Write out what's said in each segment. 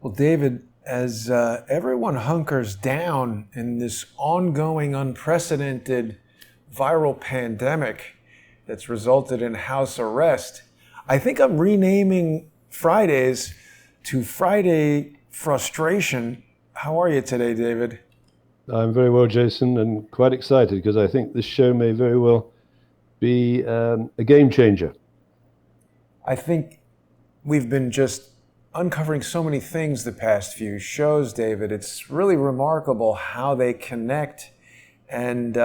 Well, David, as everyone hunkers down in this ongoing, unprecedented viral pandemic that's resulted in house arrest, I think I'm renaming Fridays to Friday Frustration. How are you today, David? I'm very well, Jason, and quite excited because I think this show may very well be a game changer. I think we've been just uncovering so many things the past few shows, David. It's really remarkable how they connect. And,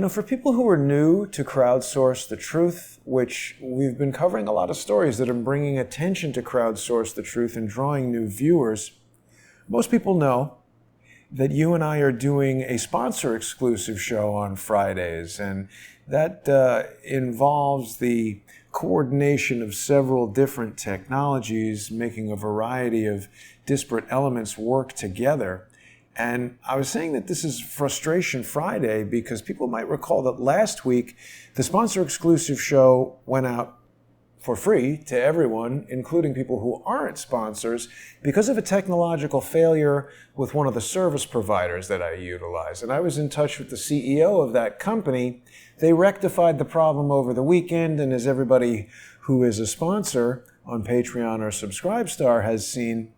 for people who are new to Crowdsource the Truth, which we've been covering a lot of stories that are bringing attention to Crowdsource the Truth and drawing new viewers, most people know that you and I are doing a sponsor exclusive show on Fridays, and that involves the coordination of several different technologies, making a variety of disparate elements work together. And I was saying that this is Frustration Friday because people might recall that last week the sponsor exclusive show went out for free to everyone, including people who aren't sponsors, because of a technological failure with one of the service providers that I utilize. And I was in touch with the CEO of that company. They rectified the problem over the weekend, and as everybody who is a sponsor on Patreon or Subscribestar has seen,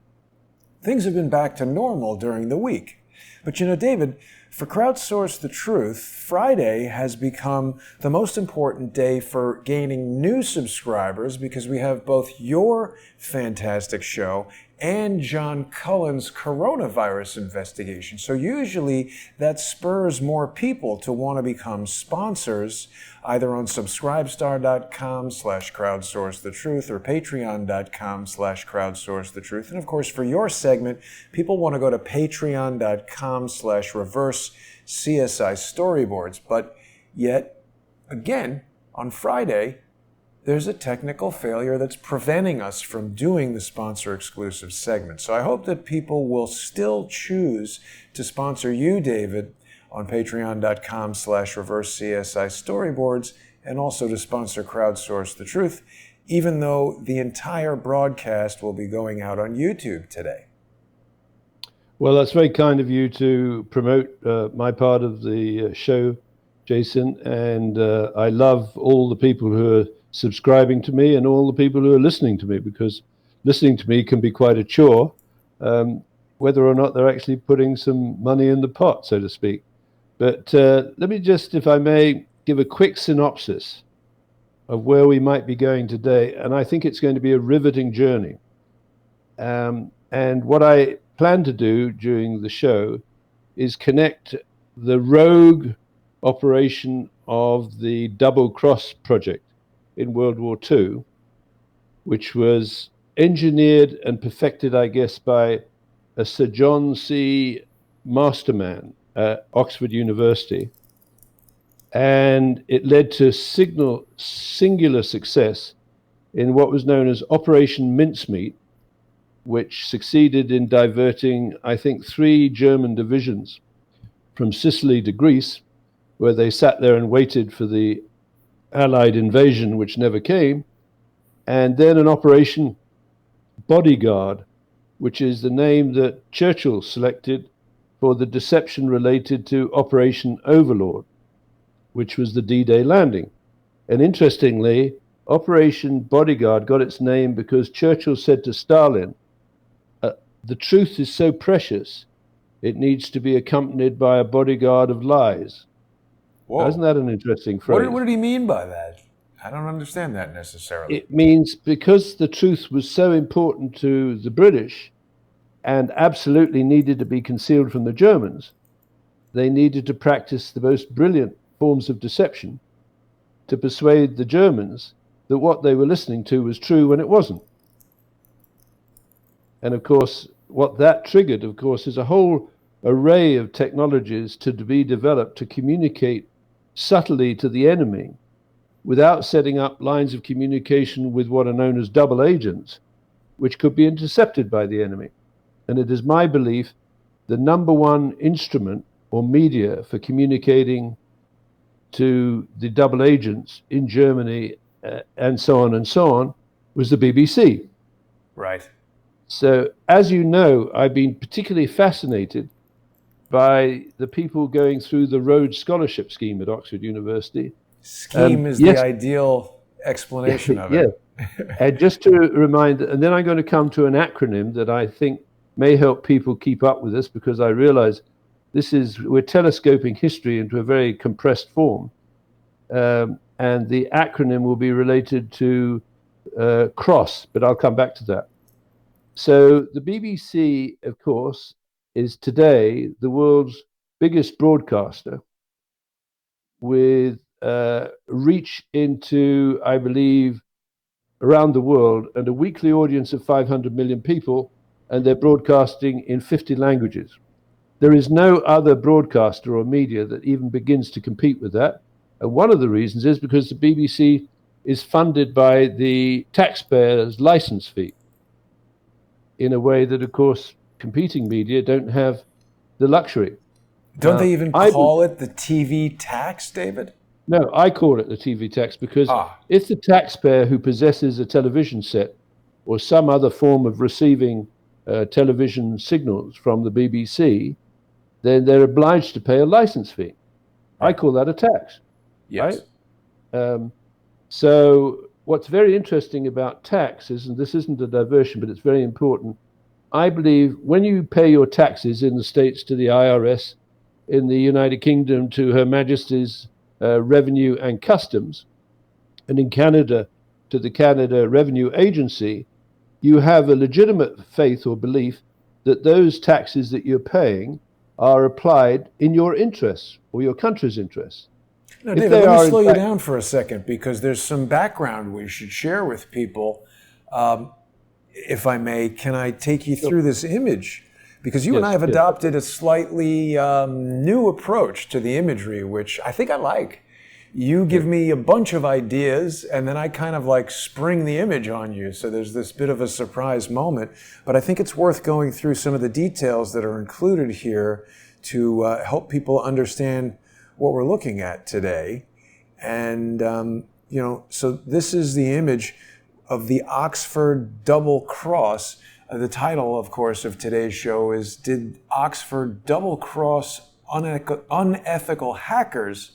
things have been back to normal during the week. But David, for Crowdsource the Truth, Friday has become the most important day for gaining new subscribers because we have both your fantastic show and John Cullen's coronavirus investigation. So usually that spurs more people to want to become sponsors, either on subscribestar.com/crowdsourcethetruth or patreon.com/crowdsourcethetruth. And of course, for your segment, people want to go to patreon.com/reverse CSI storyboards. But yet, again, on Friday, there's a technical failure that's preventing us from doing the sponsor exclusive segment. So I hope that people will still choose to sponsor you, David, on patreon.com/reverse CSI storyboards, and also to sponsor Crowdsource the Truth, even though the entire broadcast will be going out on YouTube today. Well, that's very kind of you to promote my part of the show, Jason. And I love all the people who are subscribing to me and all the people who are listening to me, because listening to me can be quite a chore, whether or not they're actually putting some money in the pot, so to speak. But let me just, if I may, give a quick synopsis of where we might be going today. And I think it's going to be a riveting journey. And what I plan to do during the show is connect the rogue operation of the Double Cross project in World War II, which was engineered and perfected, I guess, by a Sir John C. Masterman at Oxford University. And it led to singular success in what was known as Operation Mincemeat, which succeeded in diverting, I think, 3 German divisions from Sicily to Greece, where they sat there and waited for the Allied invasion, which never came, and then an Operation Bodyguard, which is the name that Churchill selected for the deception related to Operation Overlord, which was the D-Day landing. And interestingly, Operation Bodyguard got its name because Churchill said to Stalin, the truth is so precious, it needs to be accompanied by a bodyguard of lies. Whoa. Isn't that an interesting phrase? What did he mean by that? I don't understand that necessarily. It means because the truth was so important to the British and absolutely needed to be concealed from the Germans, they needed to practice the most brilliant forms of deception to persuade the Germans that what they were listening to was true when it wasn't. And of course, what that triggered, of course, is a whole array of technologies to be developed to communicate subtly to the enemy without setting up lines of communication with what are known as double agents, which could be intercepted by the enemy. And it is my belief the number one instrument or media for communicating to the double agents in Germany and so on was the BBC. Right. So, as you know, I've been particularly fascinated by the people going through the Rhodes Scholarship Scheme at Oxford University. Scheme is the Yes, ideal explanation of yeah. it. And just to remind, and then I'm going to come to an acronym that I think may help people keep up with this, because I realize we're telescoping history into a very compressed form. And the acronym will be related to CROSS, but I'll come back to that. So the BBC, of course, is today the world's biggest broadcaster, with reach into, I believe, around the world, and a weekly audience of 500 million people, and they're broadcasting in 50 languages. There is no other broadcaster or media that even begins to compete with that. And one of the reasons is because the BBC is funded by the taxpayers' license fee, in a way that, of course, competing media don't have the luxury. Don't they even I call it the TV tax, David? No, I call it the TV tax, because Ah, if the taxpayer who possesses a television set or some other form of receiving television signals from the BBC, then they're obliged to pay a license fee. I right. call that a tax, right? Yes. Um, so what's very interesting about taxes, and this isn't a diversion, but it's very important. I believe when you pay your taxes in the States to the IRS, in the United Kingdom to Her Majesty's Revenue and Customs, and in Canada to the Canada Revenue Agency, you have a legitimate faith or belief that those taxes that you're paying are applied in your interests or your country's interests. Now, If David, they let me are, in slow you fact, down for a second because there's some background we should share with people. Um, if I may, can I take you through this image? Because you and I yes, have yes, adopted a slightly new approach to the imagery, which I think I like. You give me a bunch of ideas, and then I kind of like spring the image on you. So there's this bit of a surprise moment. But I think it's worth going through some of the details that are included here to help people understand what we're looking at today. And, so this is the image of the Oxford double cross. The title, of course, of today's show is Did Oxford Double Cross Unethical Hackers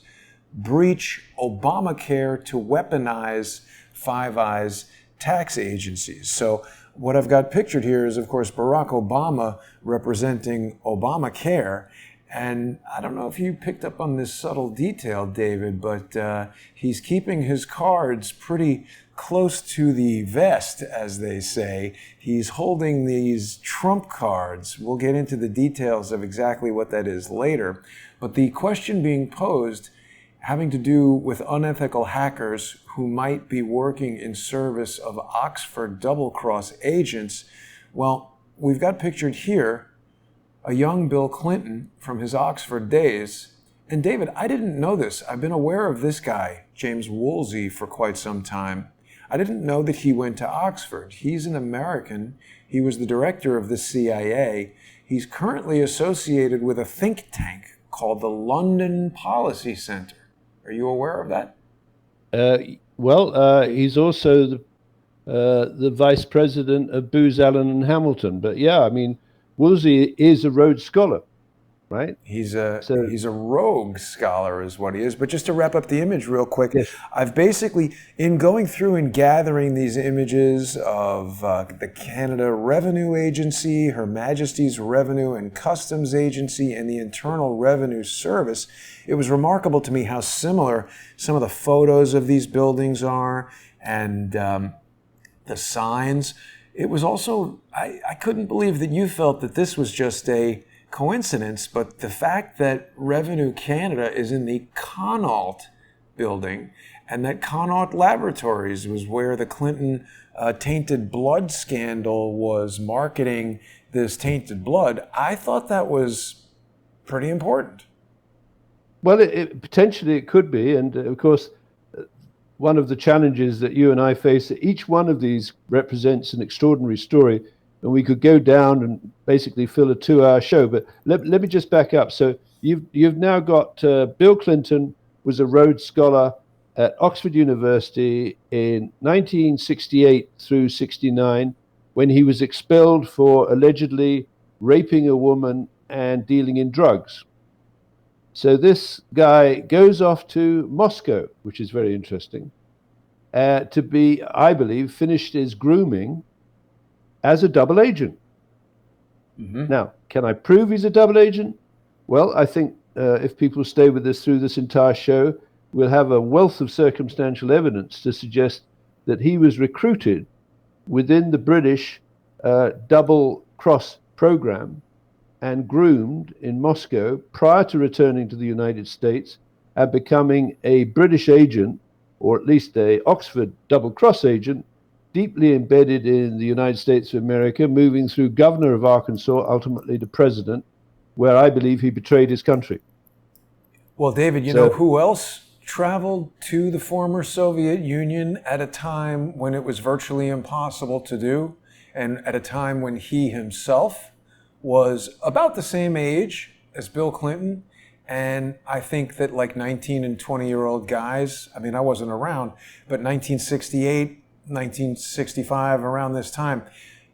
Breach Obamacare to Weaponize Five Eyes tax agencies? So what I've got pictured here is, of course, Barack Obama representing ObamaCare. And I don't know if you picked up on this subtle detail, David, but he's keeping his cards pretty close to the vest, as they say. He's holding these trump cards. We'll get into the details of exactly what that is later. But the question being posed having to do with unethical hackers who might be working in service of Oxford double-cross agents, well, we've got pictured here a young Bill Clinton from his Oxford days. And David, I didn't know this. I've been aware of this guy, James Woolsey, for quite some time. I didn't know that he went to Oxford. He's an American. He was the director of the CIA. He's currently associated with a think tank called the London Policy Center. Are you aware of that? He's also the vice president of Booz Allen and Hamilton. But yeah, I mean, Woolsey is a Rhodes Scholar, right? He's a rogue scholar is what he is. But just to wrap up the image real quick, Yes. I've basically, in going through and gathering these images of the Canada Revenue Agency, Her Majesty's Revenue and Customs Agency, and the Internal Revenue Service, it was remarkable to me how similar some of the photos of these buildings are and the signs. It was also, I couldn't believe that you felt that this was just a coincidence, but the fact that Revenue Canada is in the Connaught building and that Connaught Laboratories was where the Clinton tainted blood scandal was marketing this tainted blood, I thought that was pretty important. Well, potentially it could be. And of course, one of the challenges that you and I face, that each one of these represents an extraordinary story, and we could go down and basically fill a 2-hour show. But let me just back up. So you've now got Bill Clinton was a Rhodes Scholar at Oxford University in 1968 through 69. when he was expelled for allegedly raping a woman and dealing in drugs. So this guy goes off to Moscow, which is very interesting, to be, I believe, finished his grooming as a double agent. Mm-hmm. Now, can I prove he's a double agent? Well, I think if people stay with us through this entire show, we'll have a wealth of circumstantial evidence to suggest that he was recruited within the British double cross program and groomed in Moscow prior to returning to the United States and becoming a British agent, or at least a Oxford double cross agent, deeply embedded in the United States of America, moving through governor of Arkansas, ultimately to president, where I believe he betrayed his country. Well, David, you know who else traveled to the former Soviet Union at a time when it was virtually impossible to do, and at a time when he himself was about the same age as Bill Clinton? And I think that like 19 and 20-year-old guys, I mean, I wasn't around, but 1968, 1965, around this time,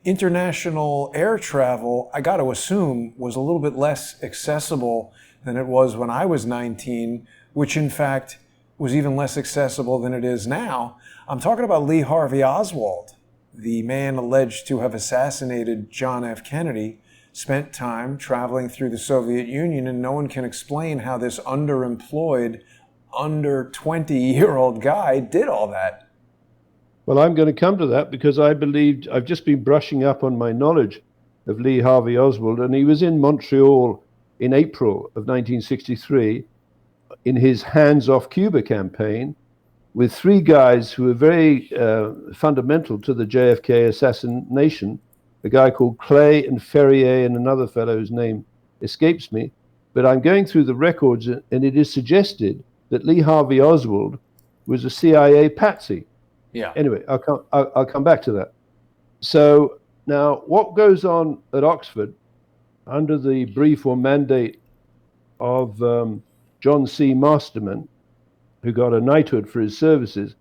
international air travel, I got to assume, was a little bit less accessible than it was when I was 19, which in fact was even less accessible than it is now. I'm talking about Lee Harvey Oswald, the man alleged to have assassinated John F. Kennedy, spent time traveling through the Soviet Union, and no one can explain how this underemployed, under 20-year-old guy did all that. Well, I'm going to come to that because I believed, I've just been brushing up on my knowledge of Lee Harvey Oswald, and he was in Montreal in April of 1963 in his Hands Off Cuba campaign with three guys who were very fundamental to the JFK assassination, a guy called Clay and Ferrier and another fellow whose name escapes me. But I'm going through the records, and it is suggested that Lee Harvey Oswald was a CIA patsy. Yeah. Anyway, I'll come back to that. So now what goes on at Oxford under the brief or mandate of John C. Masterman, who got a knighthood for his services,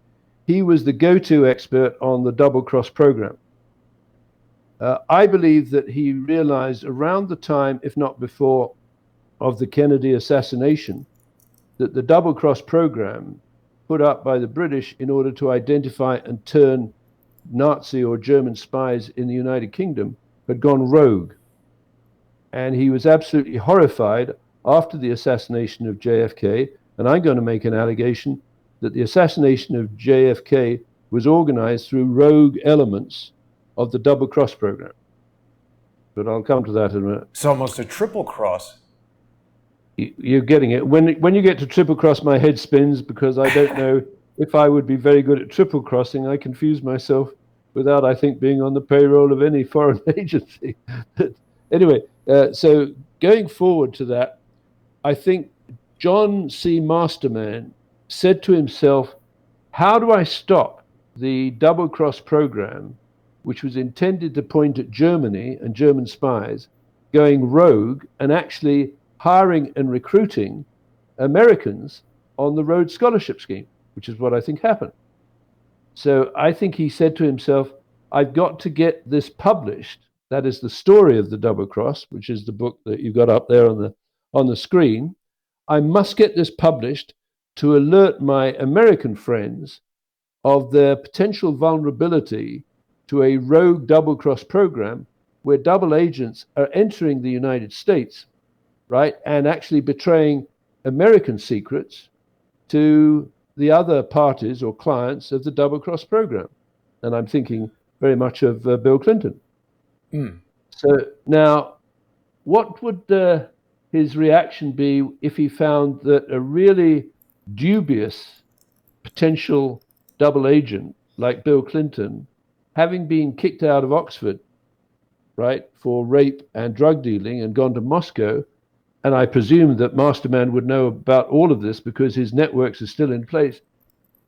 he was the go-to expert on the double cross program. I believe that he realized around the time, if not before, of the Kennedy assassination, that the double cross program put up by the British in order to identify and turn Nazi or German spies in the United Kingdom had gone rogue. And he was absolutely horrified after the assassination of JFK. And I'm going to make an allegation that the assassination of JFK was organized through rogue elements of the double cross program. But I'll come to that in a minute. It's almost a triple cross. You're getting it. When you get to triple cross, my head spins because I don't know if I would be very good at triple crossing. I confuse myself without, I think, being on the payroll of any foreign agency. Anyway, so going forward to that, I think John C. Masterman said to himself, how do I stop the double cross program, which was intended to point at Germany and German spies, going rogue and actually hiring and recruiting Americans on the Rhodes Scholarship Scheme, which is what I think happened. So I think he said to himself, I've got to get this published. That is the story of the double cross, which is the book that you've got up there on the screen. I must get this published to alert my American friends of their potential vulnerability to a rogue double cross program where double agents are entering the United States, right, and actually betraying American secrets to the other parties or clients of the double cross program. And I'm thinking very much of Bill Clinton. Mm. So now, what would his reaction be if he found that a really dubious potential double agent like Bill Clinton, having been kicked out of Oxford, right, for rape and drug dealing and gone to Moscow, and I presume that Masterman would know about all of this because his networks are still in place,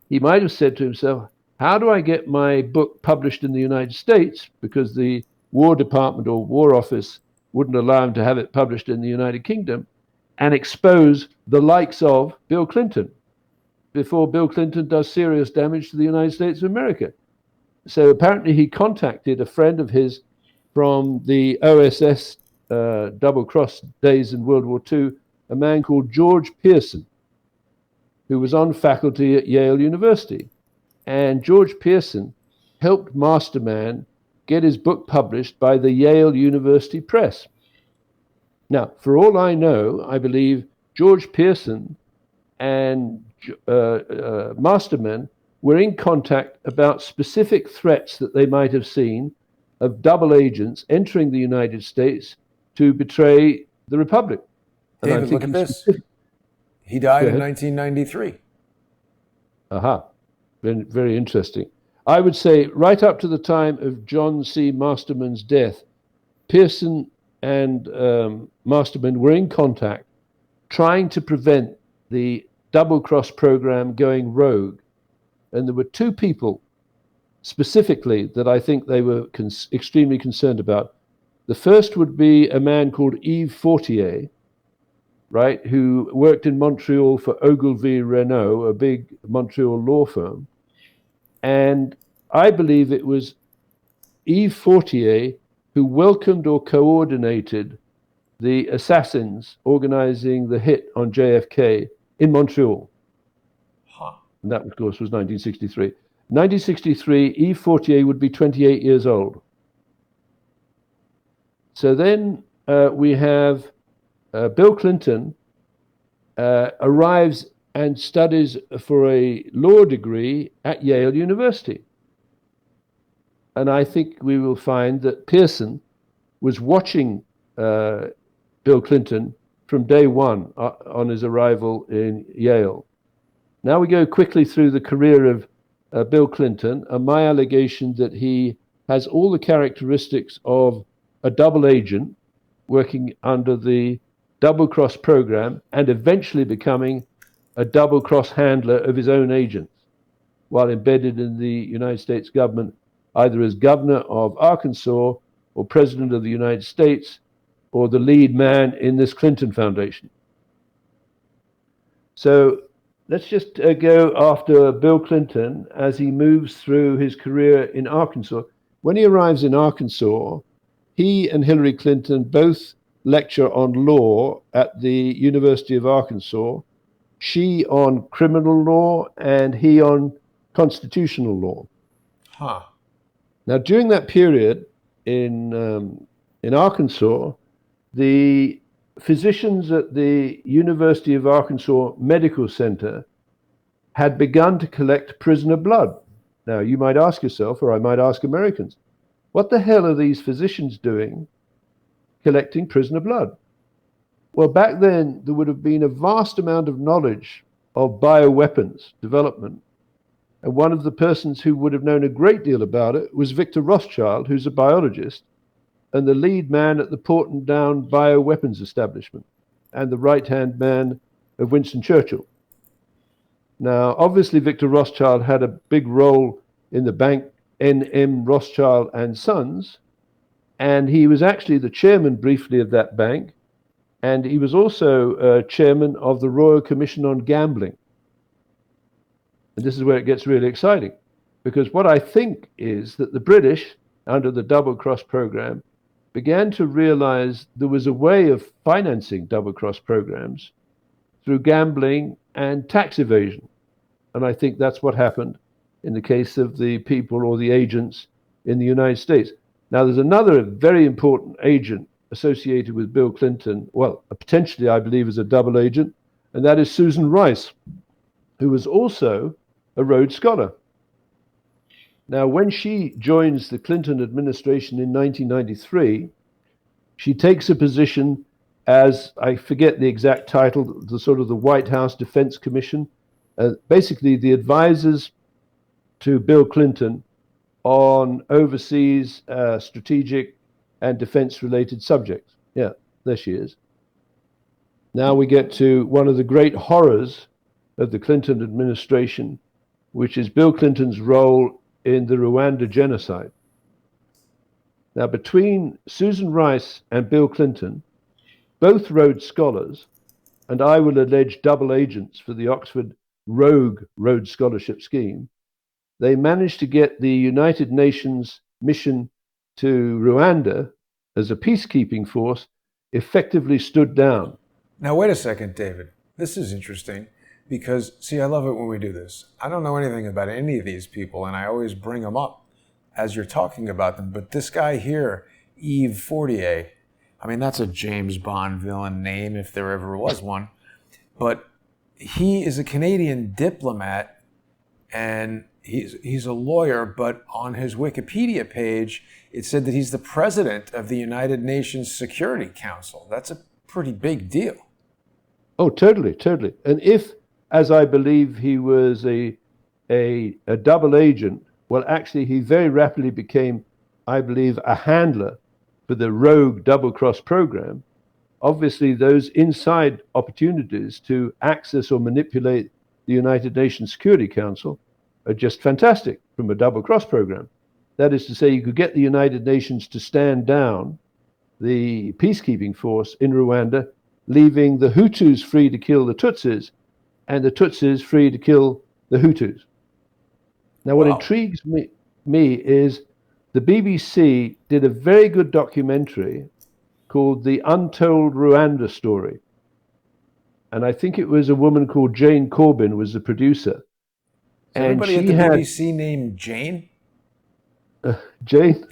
he might have said to himself, how do I get my book published in the United States, because the War Department or War Office wouldn't allow him to have it published in the United Kingdom, and expose the likes of Bill Clinton before Bill Clinton does serious damage to the United States of America. so apparently he contacted a friend of his from the OSS double cross days in World War II, a man called George Pearson, who was on faculty at Yale University. And George Pearson helped Masterman get his book published by the Yale University Press. Now, for all I know, I believe George Pearson and Masterman were in contact about specific threats that they might have seen of double agents entering the United States to betray the Republic. And David, look at this. He died in 1993. Aha, very, very interesting. I would say right up to the time of John C. Masterman's death, Pearson and Masterman were in contact trying to prevent the double cross program going rogue. And there were two people specifically that I think they were extremely concerned about. The first would be a man called Yves Fortier, right, who worked in Montreal for Ogilvy Renault, a big Montreal law firm. And I believe it was Yves Fortier who welcomed or coordinated the assassins organizing the hit on JFK in Montreal. And that, of course, was 1963. 1963, Yves Fortier would be 28 years old. So then we have Bill Clinton arrives and studies for a law degree at Yale University. And I think we will find that Pearson was watching Bill Clinton from day one on his arrival in Yale. Now we go quickly through the career of Bill Clinton, and my allegation that he has all the characteristics of a double agent working under the double cross program and eventually becoming a double cross handler of his own agents while embedded in the United States government, either as governor of Arkansas or president of the United States or the lead man in this Clinton Foundation. So let's just go after Bill Clinton as he moves through his career in Arkansas. When he arrives in Arkansas, he and Hillary Clinton both lecture on law at the University of Arkansas, she on criminal law and he on constitutional law. Huh. Now, during that period in Arkansas, the physicians at the University of Arkansas Medical Center had begun to collect prisoner blood. Now, you might ask yourself, or I might ask Americans, what the hell are these physicians doing collecting prisoner blood? Well, back then, there would have been a vast amount of knowledge of bioweapons development. And one of the persons who would have known a great deal about it was Victor Rothschild, who's a biologist and the lead man at the Porton Down bioweapons establishment and the right-hand man of Winston Churchill. Now, obviously, Victor Rothschild had a big role in the bank N.M. Rothschild and Sons, and he was actually the chairman briefly of that bank, and he was also chairman of the Royal Commission on Gambling. And this is where it gets really exciting, because what I think is that the British, under the double cross program, began to realize there was a way of financing double cross programs through gambling and tax evasion. And I think that's what happened in the case of the people or the agents in the United States. Now, there's another very important agent associated with Bill Clinton, well, potentially, I believe, as a double agent, and that is Susan Rice, who was also a Rhodes Scholar. Now, when she joins the Clinton administration in 1993, she takes a position as, I forget the exact title, the sort of the White House Defense Commission, basically the advisors to Bill Clinton on overseas strategic and defense-related subjects. Yeah, there she is. Now we get to one of the great horrors of the Clinton administration, which is Bill Clinton's role in the Rwanda genocide. Now, between Susan Rice and Bill Clinton, both Rhodes Scholars, and I will allege double agents for the Oxford Rogue Rhodes Scholarship Scheme, they managed to get the United Nations mission to Rwanda as a peacekeeping force effectively stood down. Now, wait a second, David. This is interesting because, see, I love it when we do this. I don't know anything about any of these people, and I always bring them up as you're talking about them. But this guy here, Yves Fortier, I mean, that's a James Bond villain name if there ever was one. But he is a Canadian diplomat, and he's a lawyer, but on his Wikipedia page, it said that he's the president of the United Nations Security Council. That's a pretty big deal. Oh, totally, totally. And if, as I believe, he was a double agent, well, actually, he very rapidly became, I believe, a handler for the rogue double-cross program. Obviously, those inside opportunities to access or manipulate the United Nations Security Council are just fantastic from a double-cross program. That is to say, you could get the United Nations to stand down the peacekeeping force in Rwanda, leaving the Hutus free to kill the Tutsis and the Tutsis free to kill the Hutus. Now, what intrigues me is the BBC did a very good documentary called The Untold Rwanda Story. And I think it was a woman called Jane Corbin was the producer. Is everybody at the BBC named Jane? Jane?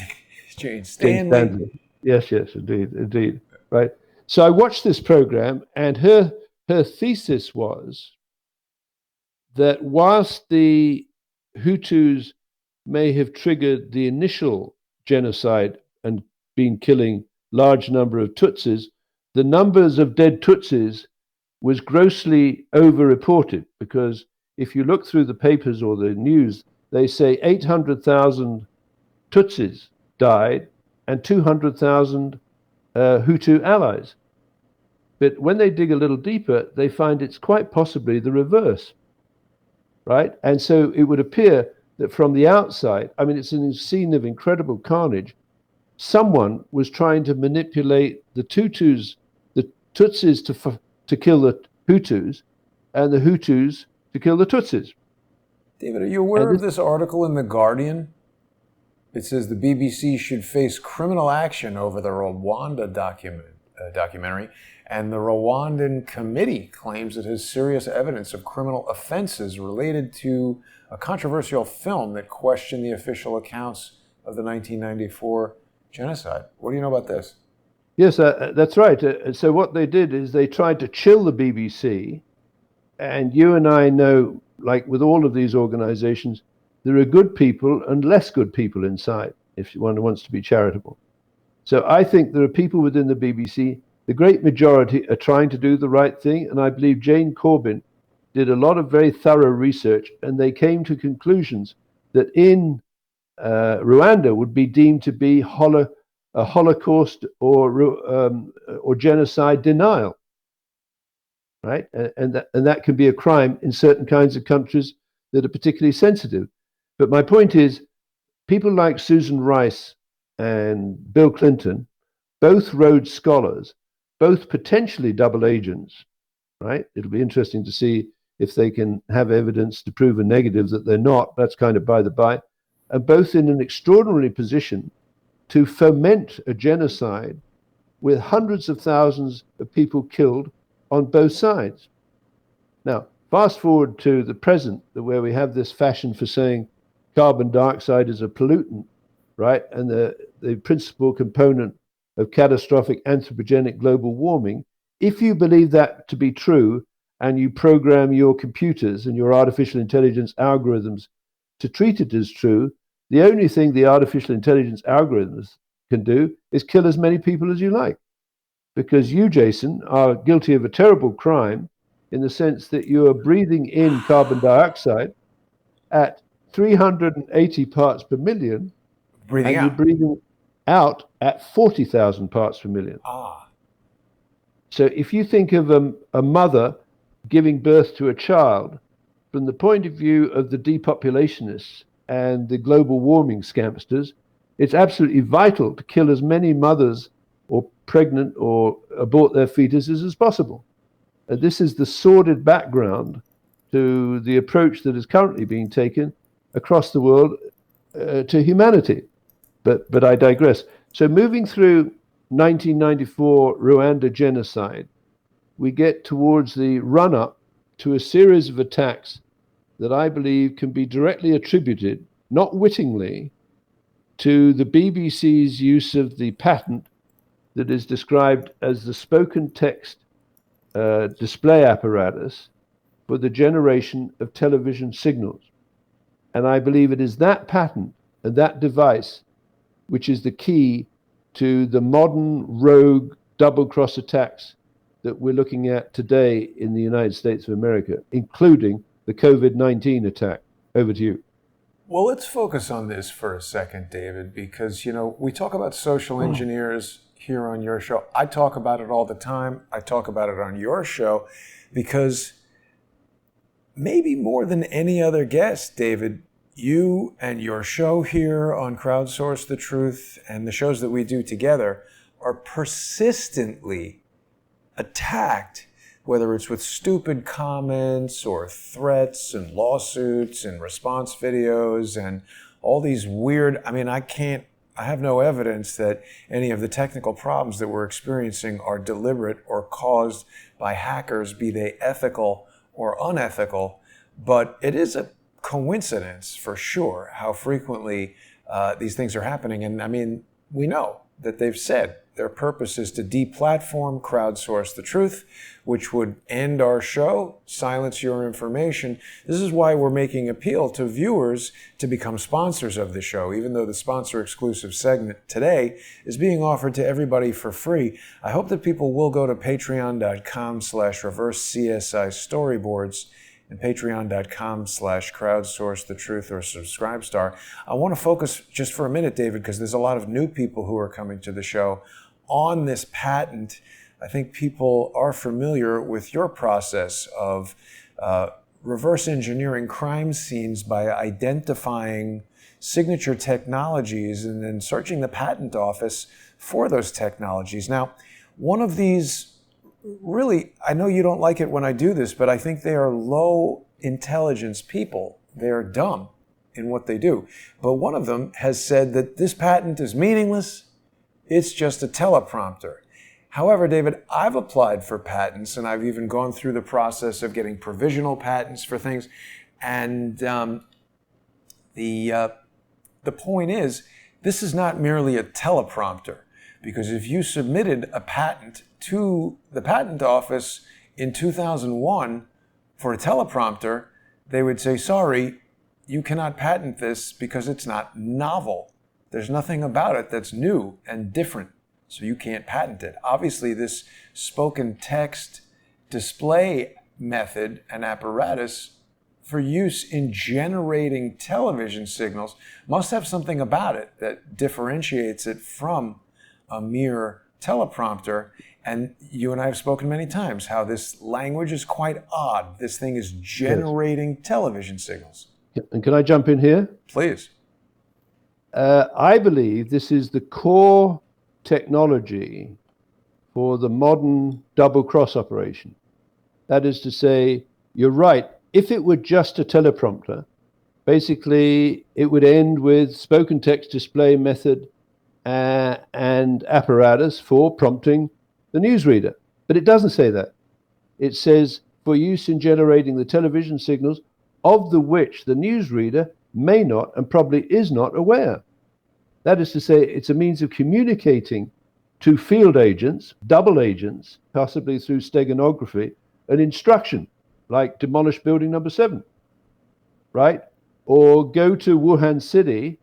Jane Stanley. Yes, indeed. Right. So I watched this program, and her thesis was that whilst the Hutus may have triggered the initial genocide and been killing large number of Tutsis, the numbers of dead Tutsis was grossly overreported, because if you look through the papers or the news, they say 800,000 Tutsis died and 200,000 Hutu allies. But when they dig a little deeper, they find it's quite possibly the reverse, right? And so it would appear that from the outside, I mean, it's a scene of incredible carnage. Someone was trying to manipulate the Tutsis to kill the Hutus, and the Hutus to kill the Tutsis. David, are you aware of this article in The Guardian? It says the BBC should face criminal action over the Rwanda documentary, and the Rwandan committee claims it has serious evidence of criminal offenses related to a controversial film that questioned the official accounts of the 1994 genocide. What do you know about this? Yes, that's right. So what they did is they tried to chill the BBC, and you and I know, like with all of these organizations, there are good people and less good people inside, if one wants to be charitable. So I think there are people within the BBC, the great majority are trying to do the right thing, and I believe Jane Corbin did a lot of very thorough research, and they came to conclusions that in Rwanda would be deemed to be a Holocaust or genocide denial, right? And that can be a crime in certain kinds of countries that are particularly sensitive. But my point is, people like Susan Rice and Bill Clinton, both Rhodes Scholars, both potentially double agents, right? It'll be interesting to see if they can have evidence to prove a negative that they're not. That's kind of by the by. And both in an extraordinary position to foment a genocide with hundreds of thousands of people killed on both sides. Now, fast forward to the present, where we have this fashion for saying carbon dioxide is a pollutant, right? And the principal component of catastrophic anthropogenic global warming. If you believe that to be true, and you program your computers and your artificial intelligence algorithms to treat it as true, the only thing the artificial intelligence algorithms can do is kill as many people as you like. Because you, Jason, are guilty of a terrible crime in the sense that you are breathing in carbon dioxide at 380 parts per million, Breathing and out. you're breathing out at 40,000 parts per million. So if you think of a mother giving birth to a child from the point of view of the depopulationists and the global warming scamsters, it's absolutely vital to kill as many mothers or pregnant or abort their fetuses as possible. This is the sordid background to the approach that is currently being taken across the world to humanity. But I digress. So moving through 1994 Rwanda genocide, we get towards the run-up to a series of attacks that I believe can be directly attributed, not wittingly, to the BBC's use of the patent that is described as the spoken text display apparatus for the generation of television signals. And I believe it is that patent and that device which is the key to the modern rogue double-cross attacks that we're looking at today in the United States of America, including the COVID-19 attack. Over to you. Well, let's focus on this for a second, David, because, we talk about social engineers here on your show. I talk about it all the time. I talk about it on your show because maybe more than any other guest, David, you and your show here on Crowdsource the Truth and the shows that we do together are persistently attacked, whether it's with stupid comments or threats and lawsuits and response videos and all these weird, I have no evidence that any of the technical problems that we're experiencing are deliberate or caused by hackers, be they ethical or unethical, but it is a coincidence for sure how frequently these things are happening. And we know that they've said their purpose is to deplatform Crowdsource the Truth, which would end our show, silence your information. This is why we're making appeal to viewers to become sponsors of the show, even though the sponsor exclusive segment today is being offered to everybody for free. I hope that people will go to patreon.com/reverse-CSI storyboards and patreon.com/crowdsourcethetruth or subscribestar. I want to focus just for a minute, David, because there's a lot of new people who are coming to the show on this patent. I think people are familiar with your process of reverse engineering crime scenes by identifying signature technologies and then searching the patent office for those technologies. Now, one of these really, I know you don't like it when I do this, but I think they are low intelligence people. They're dumb in what they do. But one of them has said that this patent is meaningless. It's just a teleprompter. However, David, I've applied for patents and I've even gone through the process of getting provisional patents for things. And the point is, this is not merely a teleprompter, because if you submitted a patent to the patent office in 2001 for a teleprompter, they would say, sorry, you cannot patent this because it's not novel. There's nothing about it that's new and different, so you can't patent it. Obviously, this spoken text display method and apparatus for use in generating television signals must have something about it that differentiates it from a mere teleprompter. And you and I have spoken many times how this language is quite odd. This thing is generating television signals. And can I jump in here? Please. I believe this is the core technology for the modern double cross operation. That is to say, you're right. If it were just a teleprompter, basically it would end with spoken text display method and apparatus for prompting the newsreader. But it doesn't say that. It says for use in generating the television signals of the which the newsreader may not and probably is not aware. That is to say, it's a means of communicating to field agents, double agents, possibly through steganography, an instruction like demolish building number 7, right? Or go to Wuhan City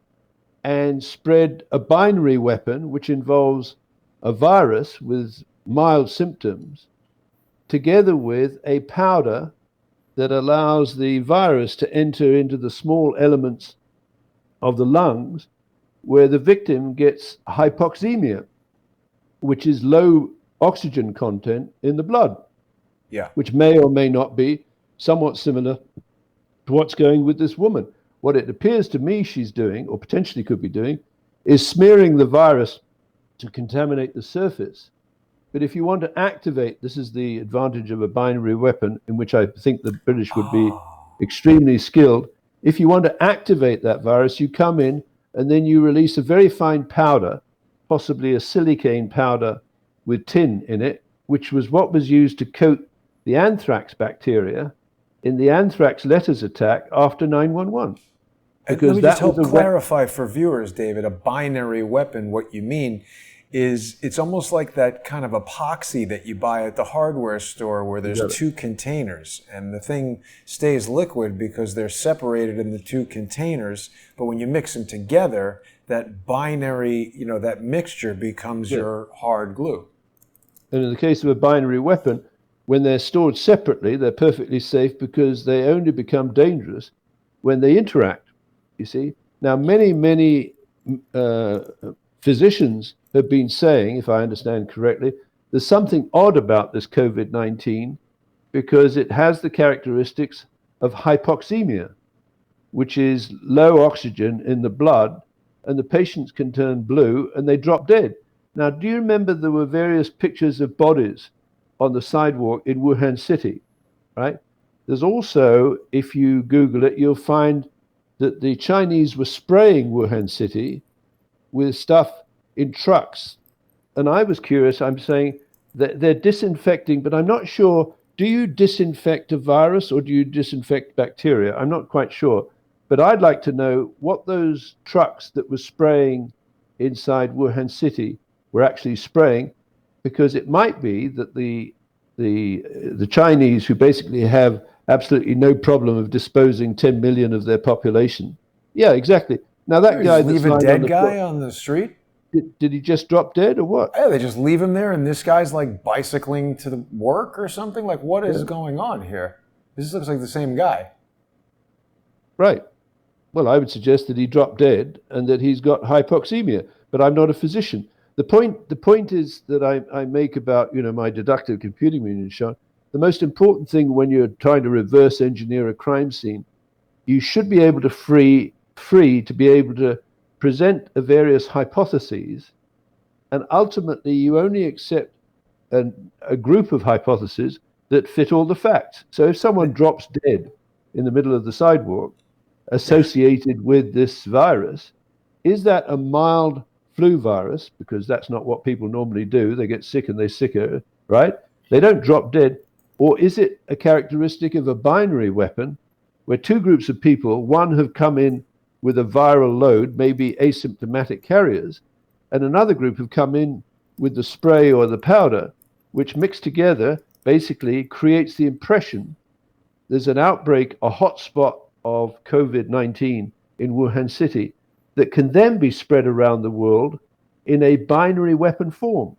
and spread a binary weapon, which involves a virus with mild symptoms, together with a powder that allows the virus to enter into the small elements of the lungs, where the victim gets hypoxemia, which is low oxygen content in the blood, which may or may not be somewhat similar to what's going with this woman. What it appears to me she's doing, or potentially could be doing, is smearing the virus to contaminate the surface. But if you want to activate, this is the advantage of a binary weapon, in which I think the British would be extremely skilled. If you want to activate that virus, you come in and then you release a very fine powder, possibly a silicane powder with tin in it, which was what was used to coat the anthrax bacteria in the anthrax letters attack after 9/11. And Because let me just that was help clarify for viewers, David, a binary weapon, what you mean is it's almost like that kind of epoxy that you buy at the hardware store where there's two containers and the thing stays liquid because they're separated in the two containers. But when you mix them together, that binary, that mixture becomes your hard glue. And in the case of a binary weapon, when they're stored separately, they're perfectly safe because they only become dangerous when they interact, you see. Now, many physicians have been saying, if I understand correctly, there's something odd about this COVID-19 because it has the characteristics of hypoxemia, which is low oxygen in the blood, and the patients can turn blue and they drop dead. Now, do you remember there were various pictures of bodies on the sidewalk in Wuhan City, right? There's also, if you Google it, you'll find that the Chinese were spraying Wuhan City with stuff in trucks. And I was curious, I'm saying that they're disinfecting, but I'm not sure, do you disinfect a virus or do you disinfect bacteria? I'm not quite sure. But I'd like to know what those trucks that were spraying inside Wuhan City were actually spraying, because it might be that the Chinese, who basically have absolutely no problem of disposing 10 million of their population. Yeah, exactly. Now that guy that's leave a dead guy on the street. Did he just drop dead or what? Yeah, they just leave him there, and this guy's like bicycling to the work or something. Like, what is going on here? This looks like the same guy. Right. Well, I would suggest that he dropped dead and that he's got hypoxemia. But I'm not a physician. The point is that I make about my deductive computing unit, Sean. The most important thing when you're trying to reverse engineer a crime scene, you should be able to free to be able to present various hypotheses, and ultimately you only accept a group of hypotheses that fit all the facts. So if someone drops dead in the middle of the sidewalk associated with this virus, is that a mild flu virus? Because that's not what people normally do. They get sick and they're sicker, right? They don't drop dead. Or is it a characteristic of a binary weapon where two groups of people, one have come in with a viral load, maybe asymptomatic carriers, and another group have come in with the spray or the powder, which mixed together basically creates the impression there's an outbreak, a hotspot of COVID-19 in Wuhan City that can then be spread around the world in a binary weapon form.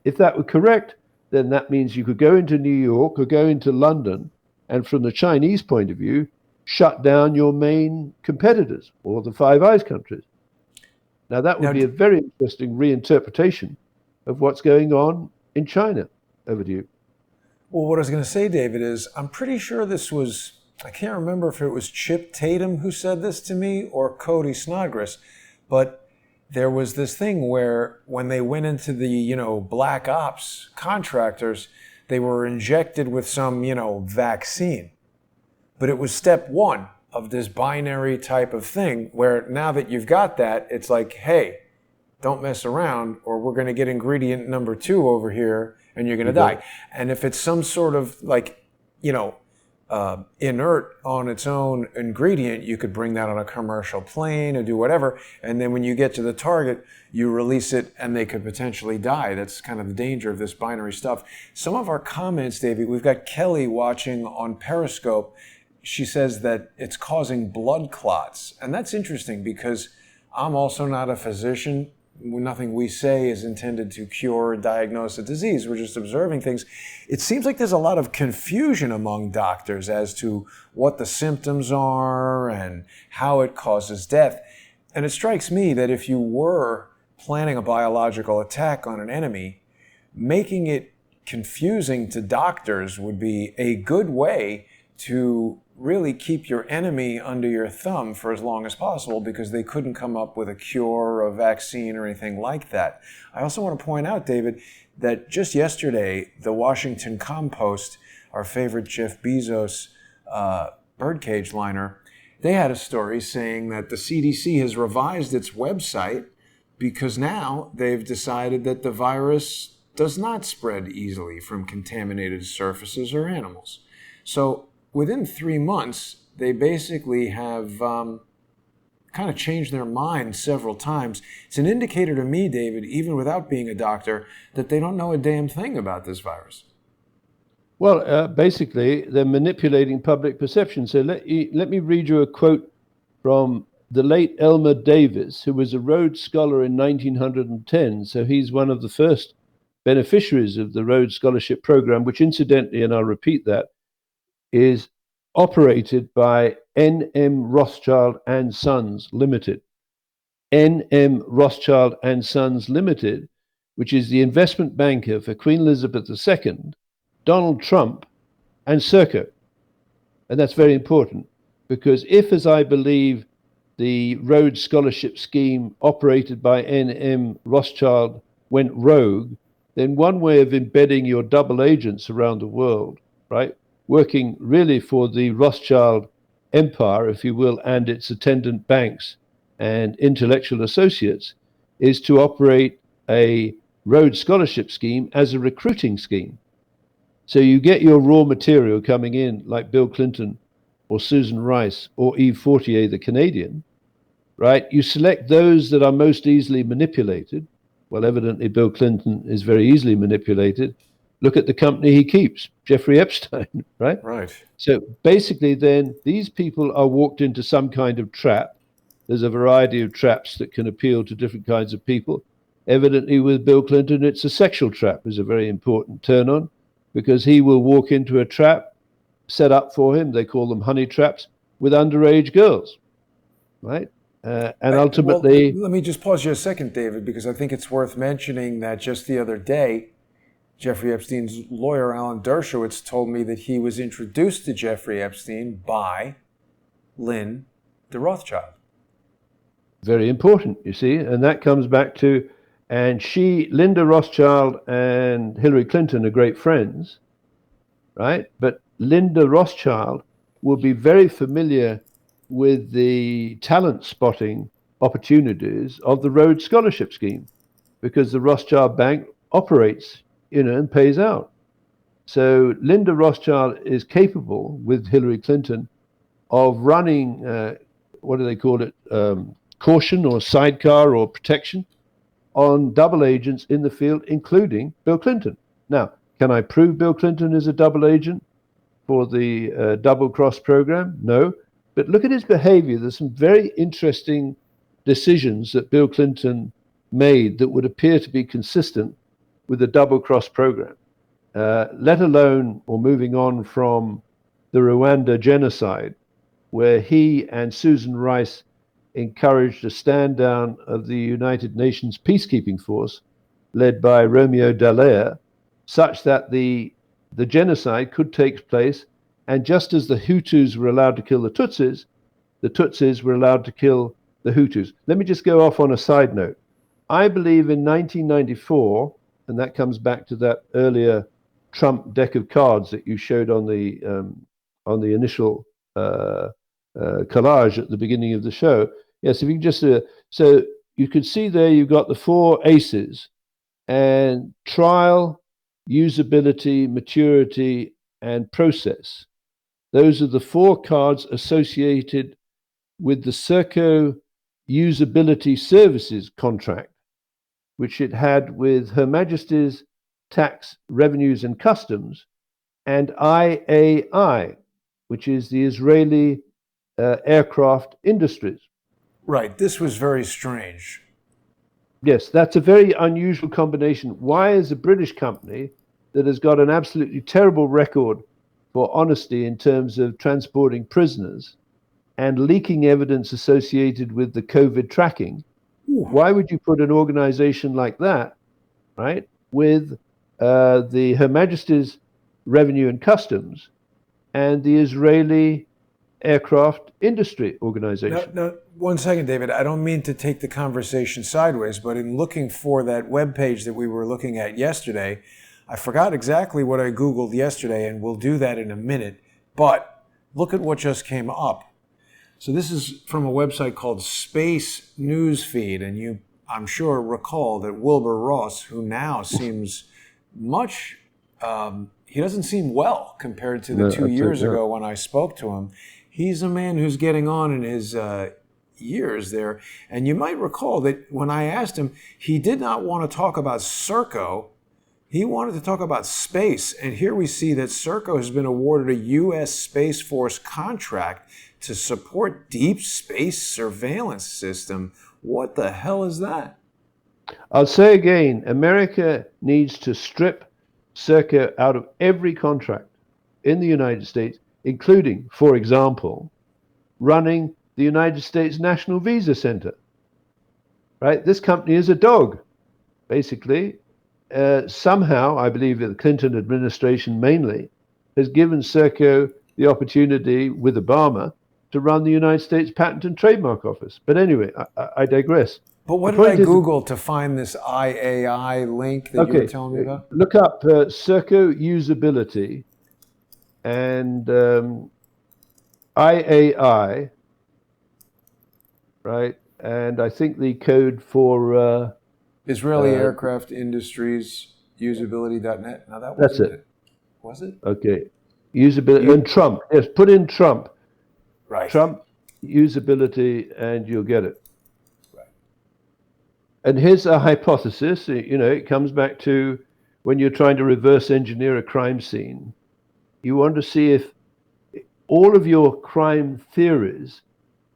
If that were correct, then that means you could go into New York or go into London, and from the Chinese point of view, shut down your main competitors or the Five Eyes countries. Now, that would be a very interesting reinterpretation of what's going on in China. Over to you. Well, what I was going to say, David, is I'm pretty sure this was, I can't remember if it was Chip Tatum who said this to me or Cody Snodgrass, but there was this thing where when they went into the, black ops contractors, they were injected with some, vaccine. But it was step one of this binary type of thing where now that you've got that, it's like, hey, don't mess around or we're going to get ingredient number 2 over here and you're going to die. And if it's some sort of inert on its own ingredient, you could bring that on a commercial plane or do whatever. And then when you get to the target, you release it and they could potentially die. That's kind of the danger of this binary stuff. Some of our comments, David, we've got Kelly watching on Periscope. She says that it's causing blood clots. And that's interesting because I'm also not a physician. Nothing we say is intended to cure or diagnose a disease. We're just observing things. It seems like there's a lot of confusion among doctors as to what the symptoms are and how it causes death. And it strikes me that if you were planning a biological attack on an enemy, making it confusing to doctors would be a good way to really keep your enemy under your thumb for as long as possible because they couldn't come up with a cure or a vaccine or anything like that. I also want to point out, David, that just yesterday, the Washington Compost, our favorite Jeff Bezos birdcage liner, they had a story saying that the CDC has revised its website because now they've decided that the virus does not spread easily from contaminated surfaces or animals. So within 3 months, they basically have kind of changed their mind several times. It's an indicator to me, David, even without being a doctor, that they don't know a damn thing about this virus. Well, basically, they're manipulating public perception. So let me read you a quote from the late Elmer Davis, who was a Rhodes Scholar in 1910. So he's one of the first beneficiaries of the Rhodes Scholarship Program, which incidentally, and I'll repeat that, is operated by N.M. Rothschild and Sons Limited. N.M. Rothschild and Sons Limited, which is the investment banker for Queen Elizabeth II, Donald Trump, and Serco. And that's very important, because if, as I believe, the Rhodes Scholarship Scheme operated by N.M. Rothschild went rogue, then one way of embedding your double agents around the world, right, working really for the Rothschild empire, if you will, and its attendant banks and intellectual associates, is to operate a Rhodes Scholarship Scheme as a recruiting scheme. So you get your raw material coming in, like Bill Clinton or Susan Rice or Yves Fortier, the Canadian, right? You select those that are most easily manipulated. Well, evidently Bill Clinton is very easily manipulated. Look at the company he keeps, Jeffrey Epstein, right? Right. So basically then these people are walked into some kind of trap. There's a variety of traps that can appeal to different kinds of people. Evidently with Bill Clinton, it's a sexual trap is a very important turn on, because he will walk into a trap set up for him, they call them honey traps, with underage girls, right? And ultimately... Well, let me just pause you a second, David, because I think it's worth mentioning that just the other day, Jeffrey Epstein's lawyer, Alan Dershowitz, told me that he was introduced to Jeffrey Epstein by Lynn de Rothschild. Very important, you see, and that comes back to, and Linda Rothschild and Hillary Clinton are great friends, right? But Linda Rothschild will be very familiar with the talent spotting opportunities of the Rhodes Scholarship Scheme, because the Rothschild Bank operates, and pays out. So Linda Rothschild is capable, with Hillary Clinton, of running, what do they call it, caution or sidecar or protection on double agents in the field, including Bill Clinton. Now, can I prove Bill Clinton is a double agent for the double cross program? No. But look at his behavior. There's some very interesting decisions that Bill Clinton made that would appear to be consistent with the double cross program, let alone, or moving on from the Rwanda genocide, where he and Susan Rice encouraged a stand down of the United Nations peacekeeping force led by Romeo Dallaire, such that the genocide could take place. And just as the Hutus were allowed to kill the Tutsis were allowed to kill the Hutus. Let me just go off on a side note. I believe in 1994, and that comes back to that earlier Trump deck of cards that you showed on the initial collage at the beginning of the show. Yes, if you can just so you could see there you've got the 4 aces, and trial, usability, maturity, and process. Those are the 4 cards associated with the Serco Usability Services contract, which it had with Her Majesty's Tax, Revenues and Customs, and IAI, which is the Israeli Aircraft Industries. Right. This was very strange. Yes, that's a very unusual combination. Why is a British company that has got an absolutely terrible record for honesty in terms of transporting prisoners and leaking evidence associated with the COVID tracking, why would you put an organization like that, right, with the Her Majesty's Revenue and Customs and the Israeli Aircraft Industry Organization? Now, 1 second, David. I don't mean to take the conversation sideways, but in looking for that webpage that we were looking at yesterday, I forgot exactly what I Googled yesterday, and we'll do that in a minute. But look at what just came up. So this is from a website called Space Newsfeed, and you, I'm sure, recall that Wilbur Ross, who now seems much, he doesn't seem well compared to the 2 years ago when I spoke to him. He's a man who's getting on in his years there. And you might recall that when I asked him, he did not want to talk about Serco. He wanted to talk about space. And here we see that Serco has been awarded a U.S. Space Force contract to support deep space surveillance system. What the hell is that? I'll say again, America needs to strip Serco out of every contract in the United States, including, for example, running the United States National Visa Center. Right? This company is a dog, basically. Somehow, I believe that the Clinton administration mainly has given Serco the opportunity with Obama to run the United States Patent and Trademark Office. But anyway, I digress. But what did I Google to find this IAI link that you were telling me about? Look up Serco usability and IAI, right? And I think the code for Israeli Aircraft Industries usability.net. Now that wasn't it. Was it? Okay. Usability and Trump. Yes, put in Trump. Right. Trump usability and you'll get it. Right. And here's a hypothesis. You know, it comes back to when you're trying to reverse engineer a crime scene. You want to see if all of your crime theories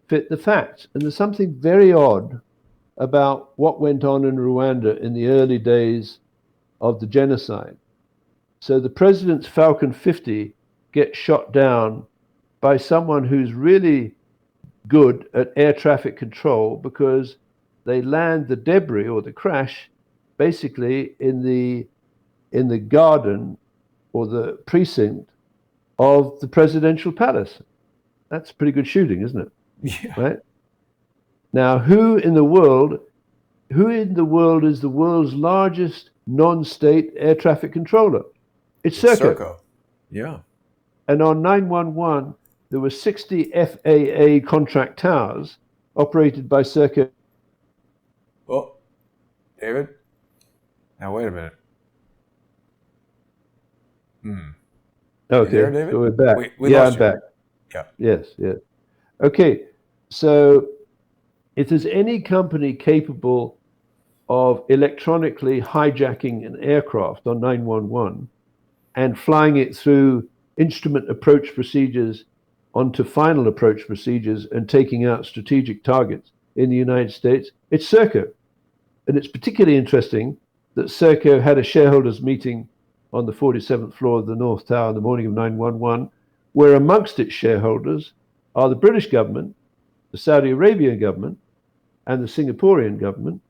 fit the facts. And there's something very odd about what went on in Rwanda in the early days of the genocide. So the president's Falcon 50 gets shot down by someone who's really good at air traffic control because they land the debris or the crash basically in the garden or the precinct of the presidential palace. That's pretty good shooting, isn't it? Yeah. Right? Now, who in the world is the world's largest non-state air traffic controller? It's Serco. Yeah. And on 911, there were 60 FAA contract towers operated by Serco. Oh, David? Now, wait a minute. Okay, there, David? so we're back. I'm back. Yeah. Yes. Okay, so if there's any company capable of electronically hijacking an aircraft on 911 and flying it through instrument approach procedures onto final approach procedures and taking out strategic targets in the United States, it's Serco. And it's particularly interesting that Serco had a shareholders meeting on the 47th floor of the North Tower on the morning of 9/11, where amongst its shareholders are the British government, the Saudi Arabian government, and the Singaporean government,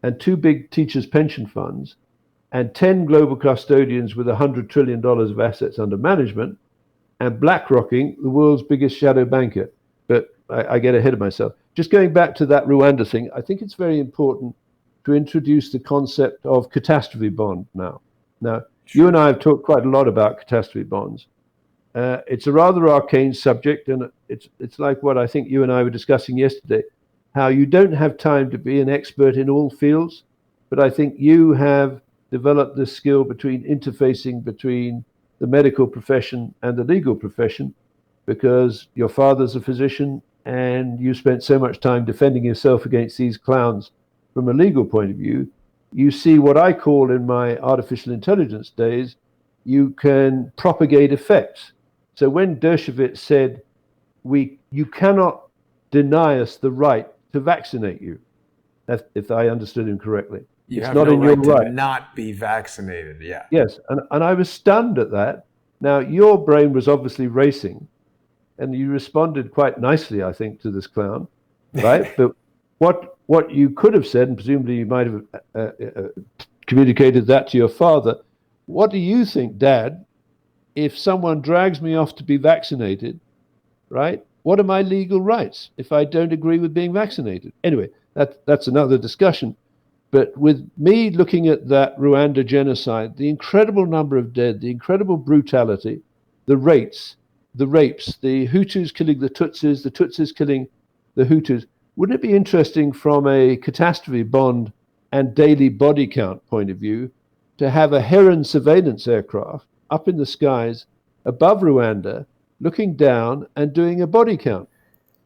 and two big teachers' pension funds, and 10 global custodians with $100 trillion of assets under management, and BlackRocking, the world's biggest shadow banker. But I get ahead of myself. Just going back to that Rwanda thing, I think it's very important to introduce the concept of catastrophe bond now. Now, you and I have talked quite a lot about catastrophe bonds. It's a rather arcane subject, and it's like what I think you and I were discussing yesterday, how you don't have time to be an expert in all fields, but I think you have developed this skill between interfacing between the medical profession and the legal profession, because your father's a physician and you spent so much time defending yourself against these clowns from a legal point of view. You see what I call in my artificial intelligence days, you can propagate effects. So when Dershowitz said, you cannot deny us the right to vaccinate you, if I understood him correctly. It's not in your right to not be vaccinated, yeah. Yes, and I was stunned at that. Now, your brain was obviously racing, and you responded quite nicely, I think, to this clown, right? But what you could have said, and presumably you might have communicated that to your father, what do you think, Dad, if someone drags me off to be vaccinated, right? What are my legal rights if I don't agree with being vaccinated? Anyway, that's another discussion. But with me looking at that Rwanda genocide, the incredible number of dead, the incredible brutality, the rates, the rapes, the Hutus killing the Tutsis killing the Hutus. Wouldn't it be interesting from a catastrophe bond and daily body count point of view to have a Heron surveillance aircraft up in the skies above Rwanda, looking down and doing a body count?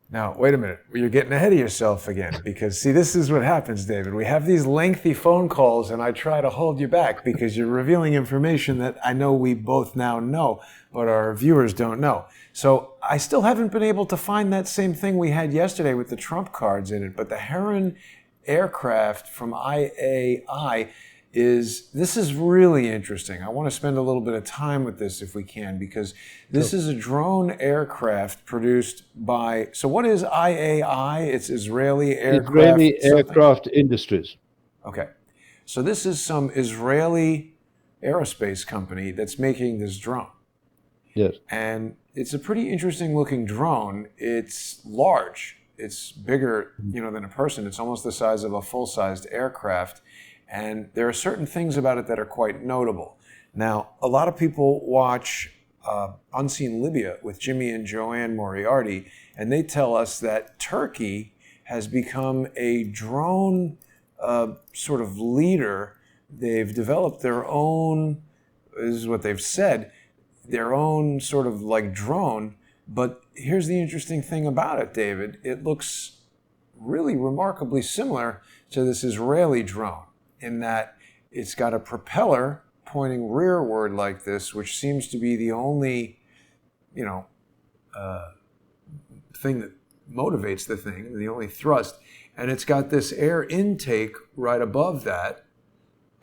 Now, wait a minute. You're getting ahead of yourself again because, see, this is what happens, David. We have these lengthy phone calls, and I try to hold you back because you're revealing information that I know we both now know, but our viewers don't know. So I still haven't been able to find that same thing we had yesterday with the Trump cards in it, but the Heron aircraft from IAI this is really interesting. I want to spend a little bit of time with this if we can, because this is a drone aircraft produced by, so what is IAI? It's Israeli Aircraft Industries. Okay. So this is some Israeli aerospace company that's making this drone. Yes. And it's a pretty interesting looking drone. It's large. It's bigger, than a person. It's almost the size of a full-sized aircraft. And there are certain things about it that are quite notable. Now, a lot of people watch Unseen Libya with Jimmy and Joanne Moriarty, and they tell us that Turkey has become a drone sort of leader. They've developed their own, this is what they've said, their own sort of like drone. But here's the interesting thing about it, David. It looks really remarkably similar to this Israeli drone, in that it's got a propeller pointing rearward like this, which seems to be the only, thing that motivates the thing, the only thrust. And it's got this air intake right above that.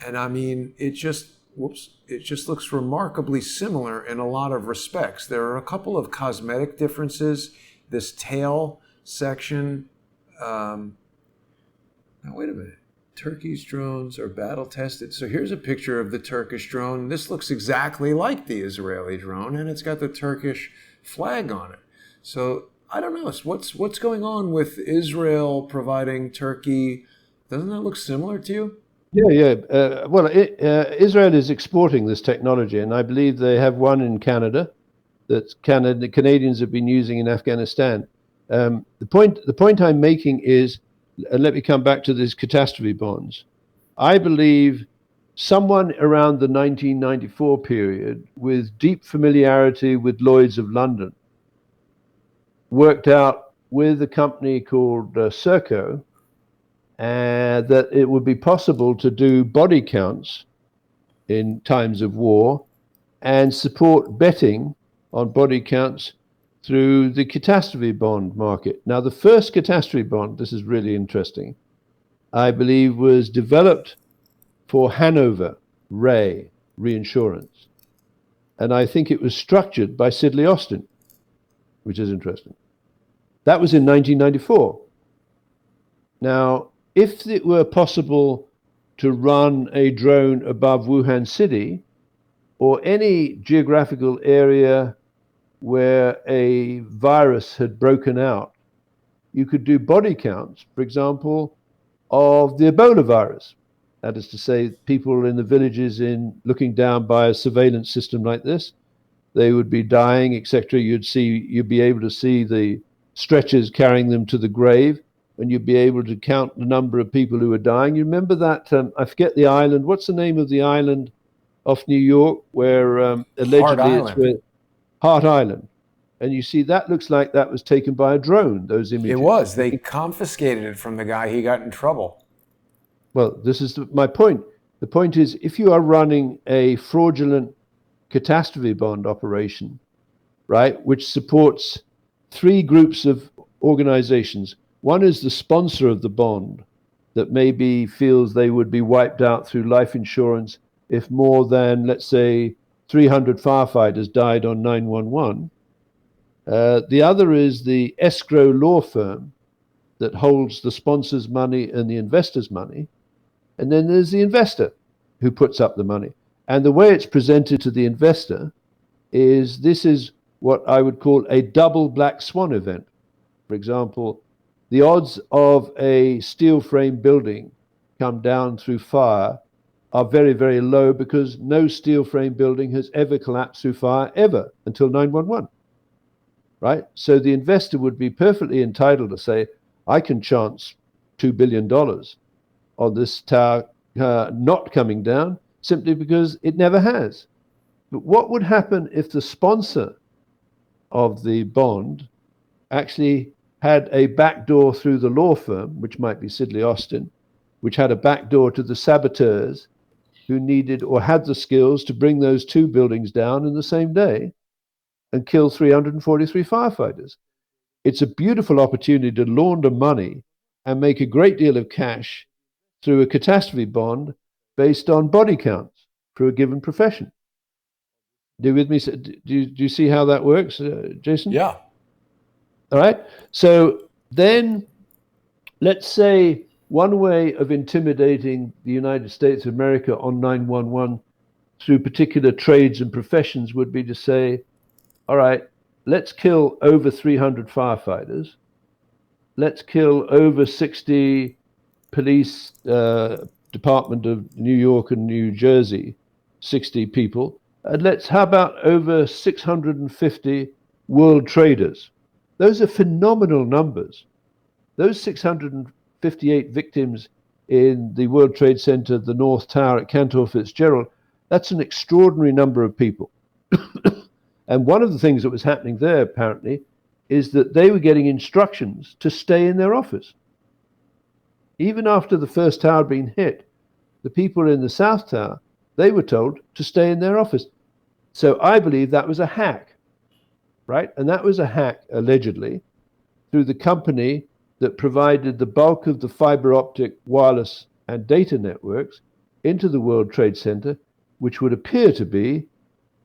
And I mean, it just looks remarkably similar in a lot of respects. There are a couple of cosmetic differences. This tail section, now wait a minute. Turkey's drones are battle tested. So here's a picture of the Turkish drone. This looks exactly like the Israeli drone, and it's got the Turkish flag on it. So I don't know. What's going on with Israel providing Turkey? Doesn't that look similar to you? Yeah. Israel is exporting this technology, and I believe they have one in Canada that Canadians have been using in Afghanistan. The point I'm making is, and let me come back to these catastrophe bonds. I believe someone around the 1994 period, with deep familiarity with Lloyd's of London, worked out with a company called Serco that it would be possible to do body counts in times of war and support betting on body counts through the catastrophe bond market. Now, the first catastrophe bond, this is really interesting, I believe was developed for Hanover Re Reinsurance. And I think it was structured by Sidley Austin, which is interesting. That was in 1994. Now, if it were possible to run a drone above Wuhan City or any geographical area where a virus had broken out, you could do body counts, for example, of the Ebola virus. That is to say, people in the villages looking down by a surveillance system like this, they would be dying, etc. You'd be able to see the stretchers carrying them to the grave, and you'd be able to count the number of people who were dying. You remember that, I forget the island, what's the name of the island off New York where allegedly it's where Hart Island. And you see, that looks like that was taken by a drone, those images. It was. They confiscated it from the guy. He got in trouble. Well, this is my point. The point is, if you are running a fraudulent catastrophe bond operation, right, which supports three groups of organizations. One is the sponsor of the bond that maybe feels they would be wiped out through life insurance if more than, let's say, 300 firefighters died on 911. The other is the escrow law firm that holds the sponsor's money and the investor's money. And then there's the investor who puts up the money. And the way it's presented to the investor is this is what I would call a double black swan event. For example, the odds of a steel frame building come down through fire are very, very low because no steel frame building has ever collapsed through fire ever until 911. right? So the investor would be perfectly entitled to say, I can chance $2 billion on this tower not coming down simply because it never has. But what would happen if the sponsor of the bond actually had a backdoor through the law firm, which might be Sidley Austin, which had a backdoor to the saboteurs who needed or had the skills to bring those two buildings down in the same day and kill 343 firefighters? It's a beautiful opportunity to launder money and make a great deal of cash through a catastrophe bond based on body counts for a given profession. Do you with me? Do you see how that works, Jason? Yeah. All right. So then let's say one way of intimidating the United States of America on 911 through particular trades and professions would be to say, all right, let's kill over 300 firefighters. Let's kill over 60 police Department of New York and New Jersey, 60 people. And how about over 650 world traders? Those are phenomenal numbers. Those 658 victims in the World Trade Center, the North Tower at Cantor Fitzgerald, that's an extraordinary number of people. And one of the things that was happening there, apparently, is that they were getting instructions to stay in their office. Even after the first tower had been hit, the people in the South Tower, they were told to stay in their office. So I believe that was a hack, right? And that was a hack, allegedly, through the company that provided the bulk of the fiber optic, wireless, and data networks into the World Trade Center, which would appear to be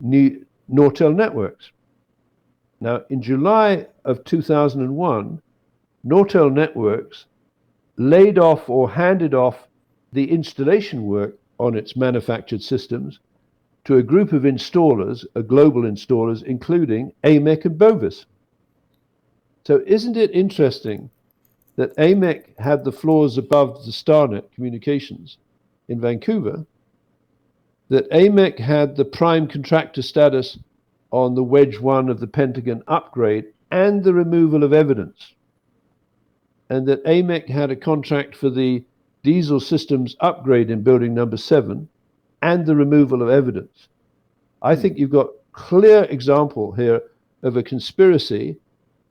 Nortel Networks. Now, in July of 2001, Nortel Networks laid off or handed off the installation work on its manufactured systems to a group of installers, global installers, including AMEC and Bovis. So isn't it interesting that AMEC had the floors above the Starnet Communications in Vancouver, that AMEC had the prime contractor status on the Wedge 1 of the Pentagon upgrade and the removal of evidence, and that AMEC had a contract for the diesel systems upgrade in building number 7 and the removal of evidence. I think you've got clear example here of a conspiracy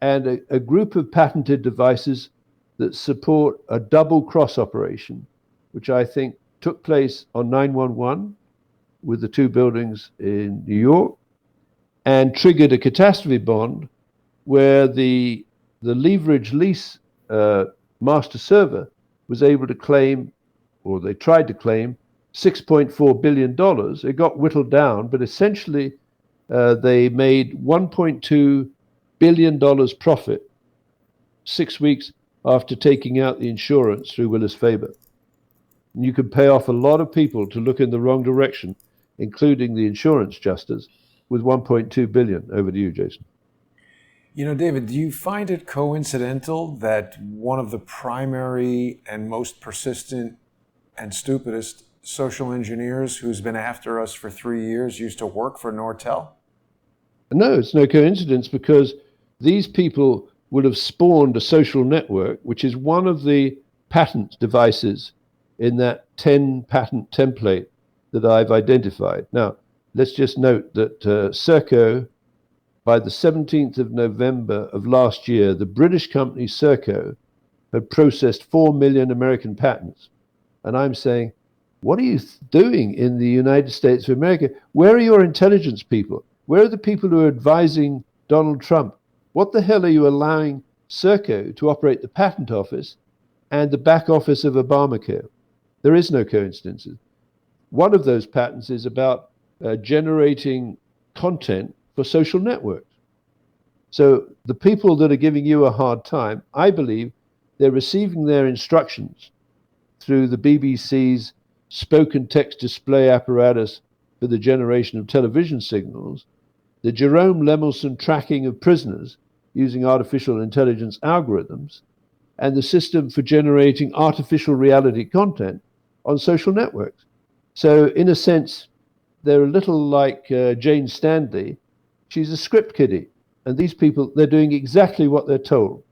and a group of patented devices that support a double cross operation, which I think took place on 911 with the two buildings in New York and triggered a catastrophe bond where the leverage lease master server was able to claim, or they tried to claim, $6.4 billion. It got whittled down, but essentially they made $1.2 billion profit 6 weeks after taking out the insurance through Willis Faber. And you can pay off a lot of people to look in the wrong direction, including the insurance justers, with $1.2 billion. Over to you, Jason. You know, David, do you find it coincidental that one of the primary and most persistent and stupidest social engineers who's been after us for 3 years used to work for Nortel? No, it's no coincidence, because these people would have spawned a social network, which is one of the patent devices in that 10 patent template that I've identified. Now, let's just note that Serco, by the 17th of November of last year, the British company Serco had processed 4 million American patents. And I'm saying, what are you doing in the United States of America? Where are your intelligence people? Where are the people who are advising Donald Trump? What the hell are you allowing Serco to operate the patent office and the back office of Obamacare? There is no coincidences. One of those patents is about generating content for social networks. So the people that are giving you a hard time, I believe they're receiving their instructions through the BBC's spoken text display apparatus for the generation of television signals, the Jerome Lemelson tracking of prisoners using artificial intelligence algorithms, and the system for generating artificial reality content on social networks. So in a sense, they're a little like Jane Stanley. She's a script kiddie, And these people, they're doing exactly what they're told.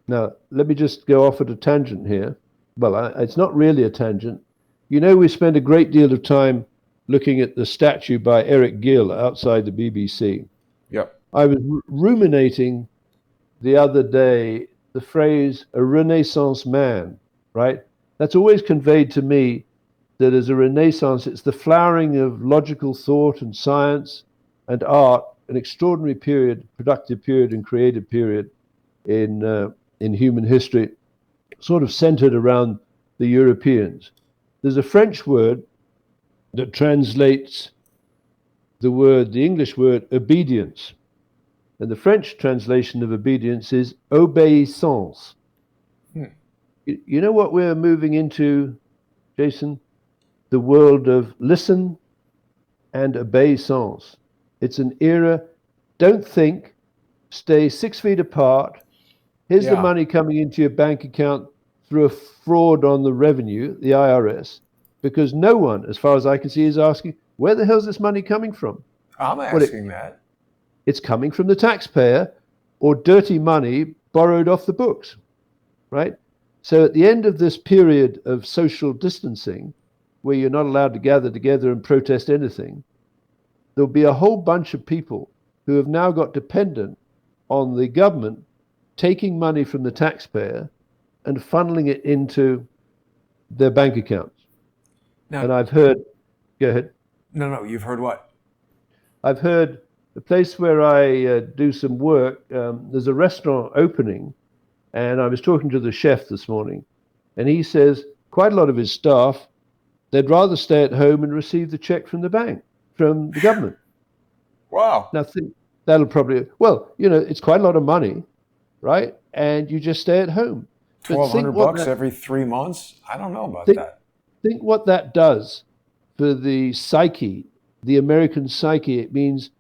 Now, let me just go off at a tangent here. Well, it's not really a tangent. You know, we spend a great deal of time looking at the statue by Eric Gill outside the BBC. Yep. I was ruminating the other day the phrase a Renaissance man, right? That's always conveyed to me that as a Renaissance, it's the flowering of logical thought and science and art, an extraordinary period, productive period and creative period in human history, sort of centered around the Europeans. There's a French word that translates the English word obedience. And the French translation of obedience is obéissance. You know what we're moving into, Jason? The world of listen and obeisance. It's an era, don't think, stay 6 feet apart. Here's the money coming into your bank account through a fraud on the revenue, the IRS, because no one, as far as I can see, is asking, where the hell's this money coming from? I'm asking that. It's coming from the taxpayer or dirty money borrowed off the books, right? So at the end of this period of social distancing, where you're not allowed to gather together and protest anything, there'll be a whole bunch of people who have now got dependent on the government taking money from the taxpayer and funneling it into their bank accounts. Now, and I've heard, go ahead. No, you've heard what? I've heard the place where I do some work, there's a restaurant opening, and I was talking to the chef this morning, and he says quite a lot of his staff, they'd rather stay at home and receive the check from the bank, from the government. Wow. Now, that'll probably, well, you know, it's quite a lot of money, right? And you just stay at home. $1,200 every 3 months? I don't know about that. Think what that does for the psyche, the American psyche. It means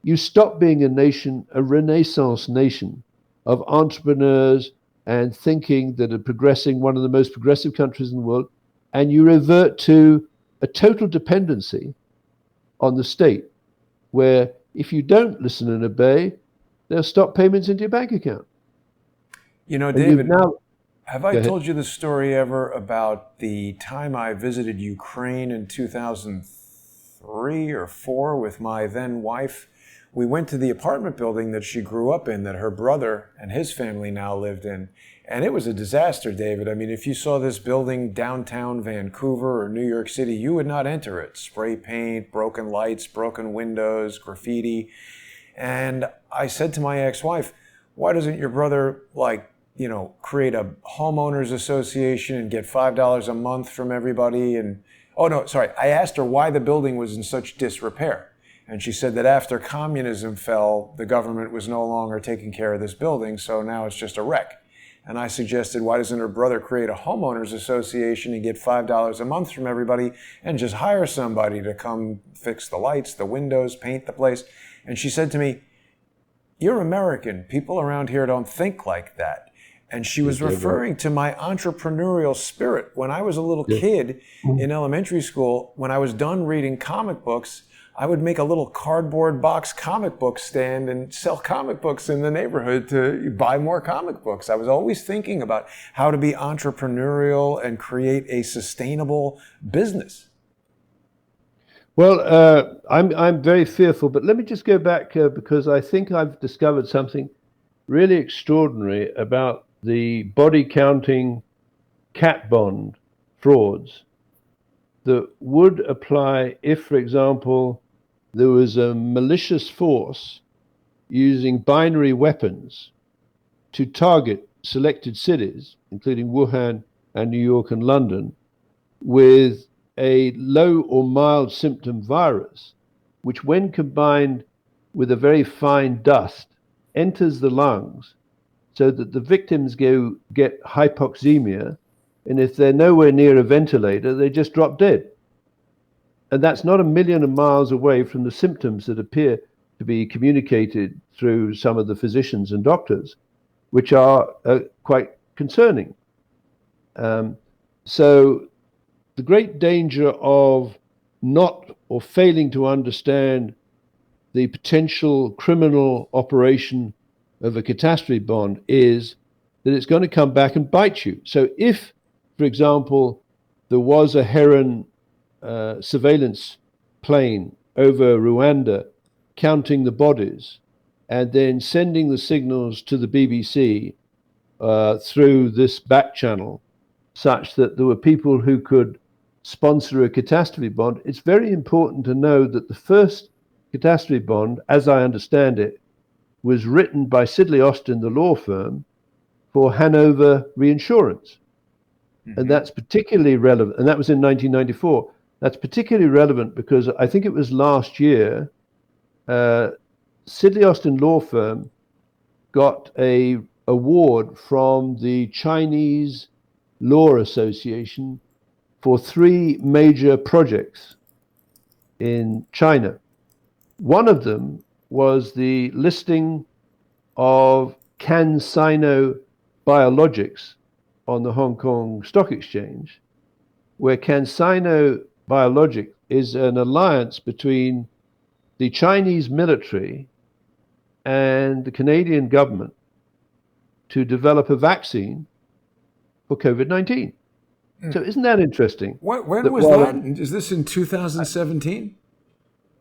you stop being a nation, a Renaissance nation of entrepreneurs and thinking that are progressing, one of the most progressive countries in the world, and you revert to a total dependency on the state, where if you don't listen and obey, they'll stop payments into your bank account. You know, David, have I told you the story ever about the time I visited Ukraine in 2003 or 4 with my then wife? We went to the apartment building that she grew up in, that her brother and his family now lived in. And it was a disaster, David. I mean, if you saw this building downtown Vancouver or New York City, you would not enter it. Spray paint, broken lights, broken windows, graffiti. And I said to my ex-wife, why doesn't your brother, create a homeowners association and get $5 a month from everybody? And, I asked her why the building was in such disrepair. And she said that after communism fell, the government was no longer taking care of this building, so now it's just a wreck. And I suggested, why doesn't her brother create a homeowners association and get $5 a month from everybody and just hire somebody to come fix the lights, the windows, paint the place? And she said to me, you're American. People around here don't think like that. And she was referring to my entrepreneurial spirit. When I was a little kid in elementary school, when I was done reading comic books, I would make a little cardboard box comic book stand and sell comic books in the neighborhood to buy more comic books. I was always thinking about how to be entrepreneurial and create a sustainable business. Well, I'm very fearful, but let me just go back because I think I've discovered something really extraordinary about the body counting cat bond frauds that would apply if, for example, there was a malicious force using binary weapons to target selected cities, including Wuhan and New York and London, with a low or mild symptom virus, which when combined with a very fine dust enters the lungs so that the victims get hypoxemia, and if they're nowhere near a ventilator, they just drop dead. And that's not a million of miles away from the symptoms that appear to be communicated through some of the physicians and doctors, which are quite concerning. So the great danger of not or failing to understand the potential criminal operation of a catastrophe bond is that it's going to come back and bite you. So if, for example, there was a Heron surveillance plane over Rwanda counting the bodies and then sending the signals to the BBC through this back channel, such that there were people who could sponsor a catastrophe bond, it's very important to know that the first catastrophe bond, as I understand it, was written by Sidley Austin, the law firm, for Hanover Reinsurance. And that's particularly relevant. And that was in 1994. That's particularly relevant because I think it was last year, Sidley Austin law firm got a award from the Chinese Law Association for 3 major projects in China. One of them was the listing of CanSino Biologics on the Hong Kong Stock Exchange, where CanSino Biologics is an alliance between the Chinese military and the Canadian government to develop a vaccine for COVID-19. So isn't that interesting? When was that? Is this in 2017?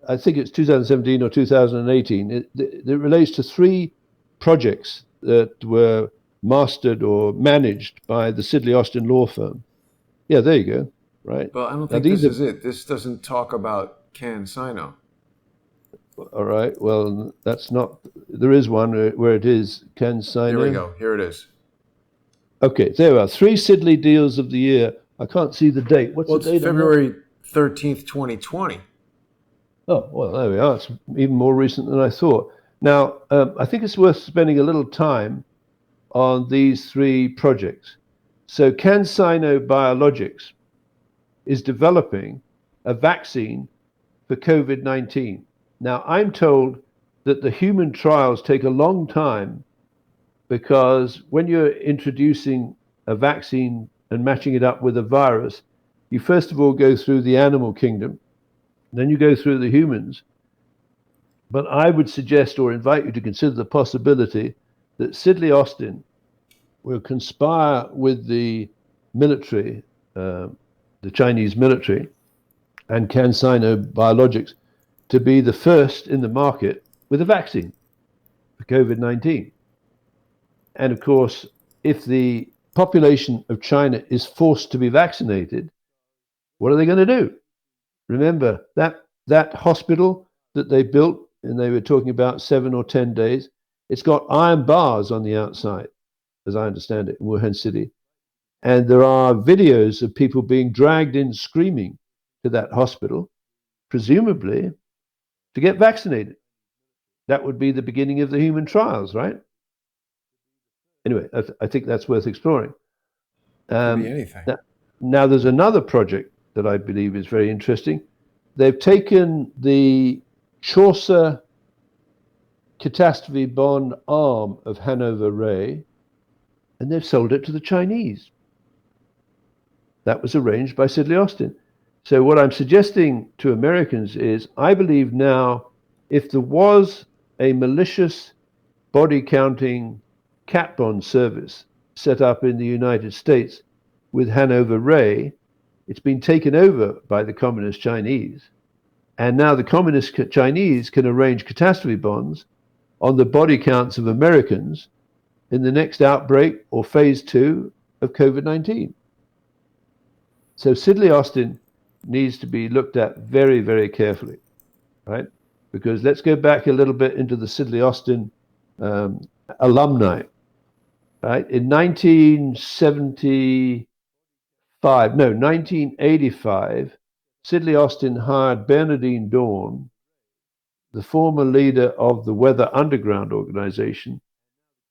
I think it's 2017 or 2018. It relates to 3 projects that were mastered or managed by the Sidley Austin law firm. Yeah, there you go. Right. Well, I don't think this is it. This doesn't talk about CanSino. All right. Well, that's not. There is one where it is CanSino. Here we go. Here it is. Okay, there are 3 Sidley deals of the year. I can't see the date. What's the date? It's February 13th, 2020. Oh, well, there we are. It's even more recent than I thought. Now, I think it's worth spending a little time on these 3 projects. So CanSino Biologics is developing a vaccine for COVID-19. Now, I'm told that the human trials take a long time because when you're introducing a vaccine and matching it up with a virus, you first of all go through the animal kingdom, then you go through the humans. But I would suggest or invite you to consider the possibility that Sidley Austin will conspire with the military, the Chinese military, and CanSino Biologics to be the first in the market with a vaccine for COVID-19. And of course, if the population of China is forced to be vaccinated, what are they going to do? Remember, that hospital that they built, and they were talking about 7 or 10 days, it's got iron bars on the outside, as I understand it, in Wuhan City. And there are videos of people being dragged in screaming to that hospital, presumably to get vaccinated. That would be the beginning of the human trials, right? Anyway, I think that's worth exploring. Could be anything. Now, there's another project that I believe is very interesting. They've taken the Chaucer catastrophe bond arm of Hanover Re, and they've sold it to the Chinese. That was arranged by Sidley Austin. So what I'm suggesting to Americans is, I believe now, if there was a malicious body counting cat bond service set up in the United States with Hanover Re, it's been taken over by the communist Chinese. And now the communist Chinese can arrange catastrophe bonds on the body counts of Americans in the next outbreak or phase 2 of COVID-19. So Sidley Austin needs to be looked at very, very carefully, right? Because let's go back a little bit into the Sidley Austin alumni, right? In 1985, Sidley Austin hired Bernadine Dawn, the former leader of the Weather Underground organization,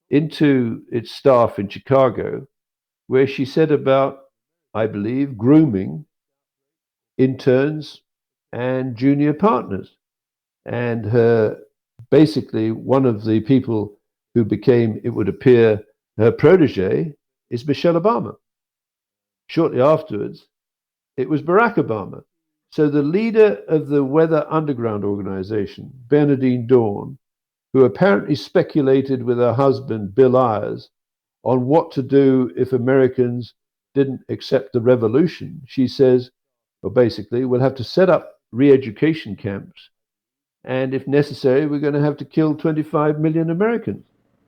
into its staff in Chicago, where she said about, I believe, grooming interns and junior partners. And basically, one of the people who became, it would appear, her protege is Michelle Obama. Shortly afterwards, it was Barack Obama. So the leader of the Weather Underground organization, Bernadine Dawn, who apparently speculated with her husband, Bill Ayers, on what to do if Americans didn't accept the revolution, she says, well, basically, we'll have to set up re-education camps. And if necessary, we're going to have to kill 25 million Americans.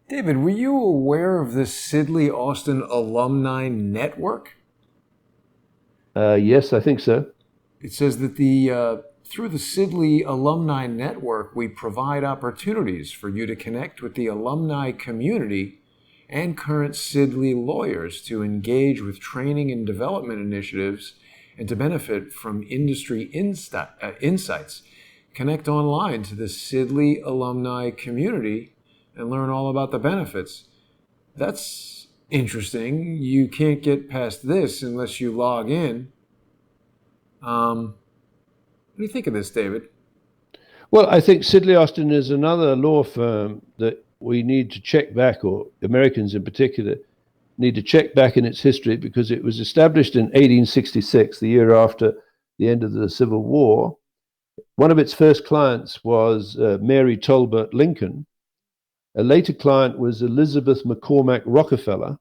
David, were you aware of the Sidley Austin Alumni Network? Yes, I think so. It says that through the Sidley Alumni Network, we provide opportunities for you to connect with the alumni community and current Sidley lawyers to engage with training and development initiatives and to benefit from industry insights. Connect online to the Sidley alumni community and learn all about the benefits. That's interesting. You can't get past this unless you log in. What do you think of this, David? Well, I think Sidley Austin is another law firm that we need to check back, or Americans in particular need to check back in its history, because it was established in 1866, the year after the end of the Civil War. One of its first clients was Mary Tolbert Lincoln. A later client was Elizabeth McCormack Rockefeller.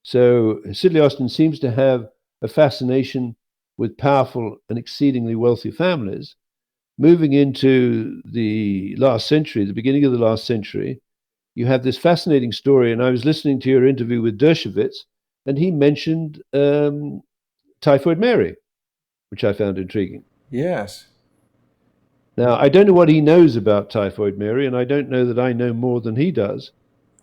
So Sidley Austin seems to have a fascination with powerful and exceedingly wealthy families. Moving into the last century, the beginning of the last century, you have this fascinating story. And I was listening to your interview with Dershowitz, and he mentioned Typhoid Mary, which I found intriguing. Yes. Now, I don't know what he knows about Typhoid Mary, and I don't know that I know more than he does.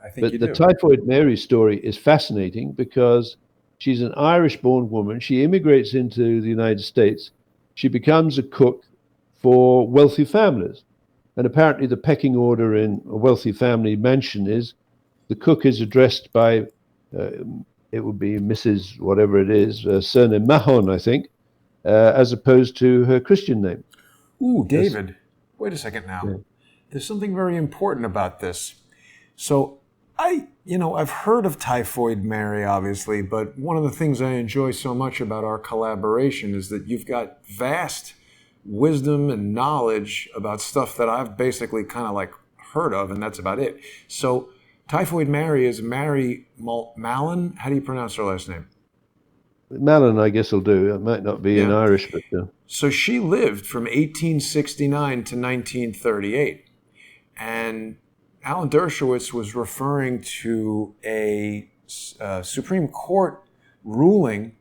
I think But the Typhoid Mary story is fascinating because she's an Irish-born woman. She immigrates into the United States. She becomes a cook for wealthy families. And apparently the pecking order in a wealthy family mansion is the cook is addressed by, it would be Mrs. whatever it is, surname Mahon, I think, as opposed to her Christian name. Ooh, David, wait a second now. Yeah. There's something very important about this. So I've heard of Typhoid Mary, obviously, but one of the things I enjoy so much about our collaboration is that you've got vast wisdom and knowledge about stuff that I've basically kind of like heard of, and that's about it. So Typhoid Mary is Mary Mallon. How do you pronounce her last name? Mallon, I guess, will do. It might not be in Irish, but... So she lived from 1869 to 1938. And Alan Dershowitz was referring to a Supreme Court ruling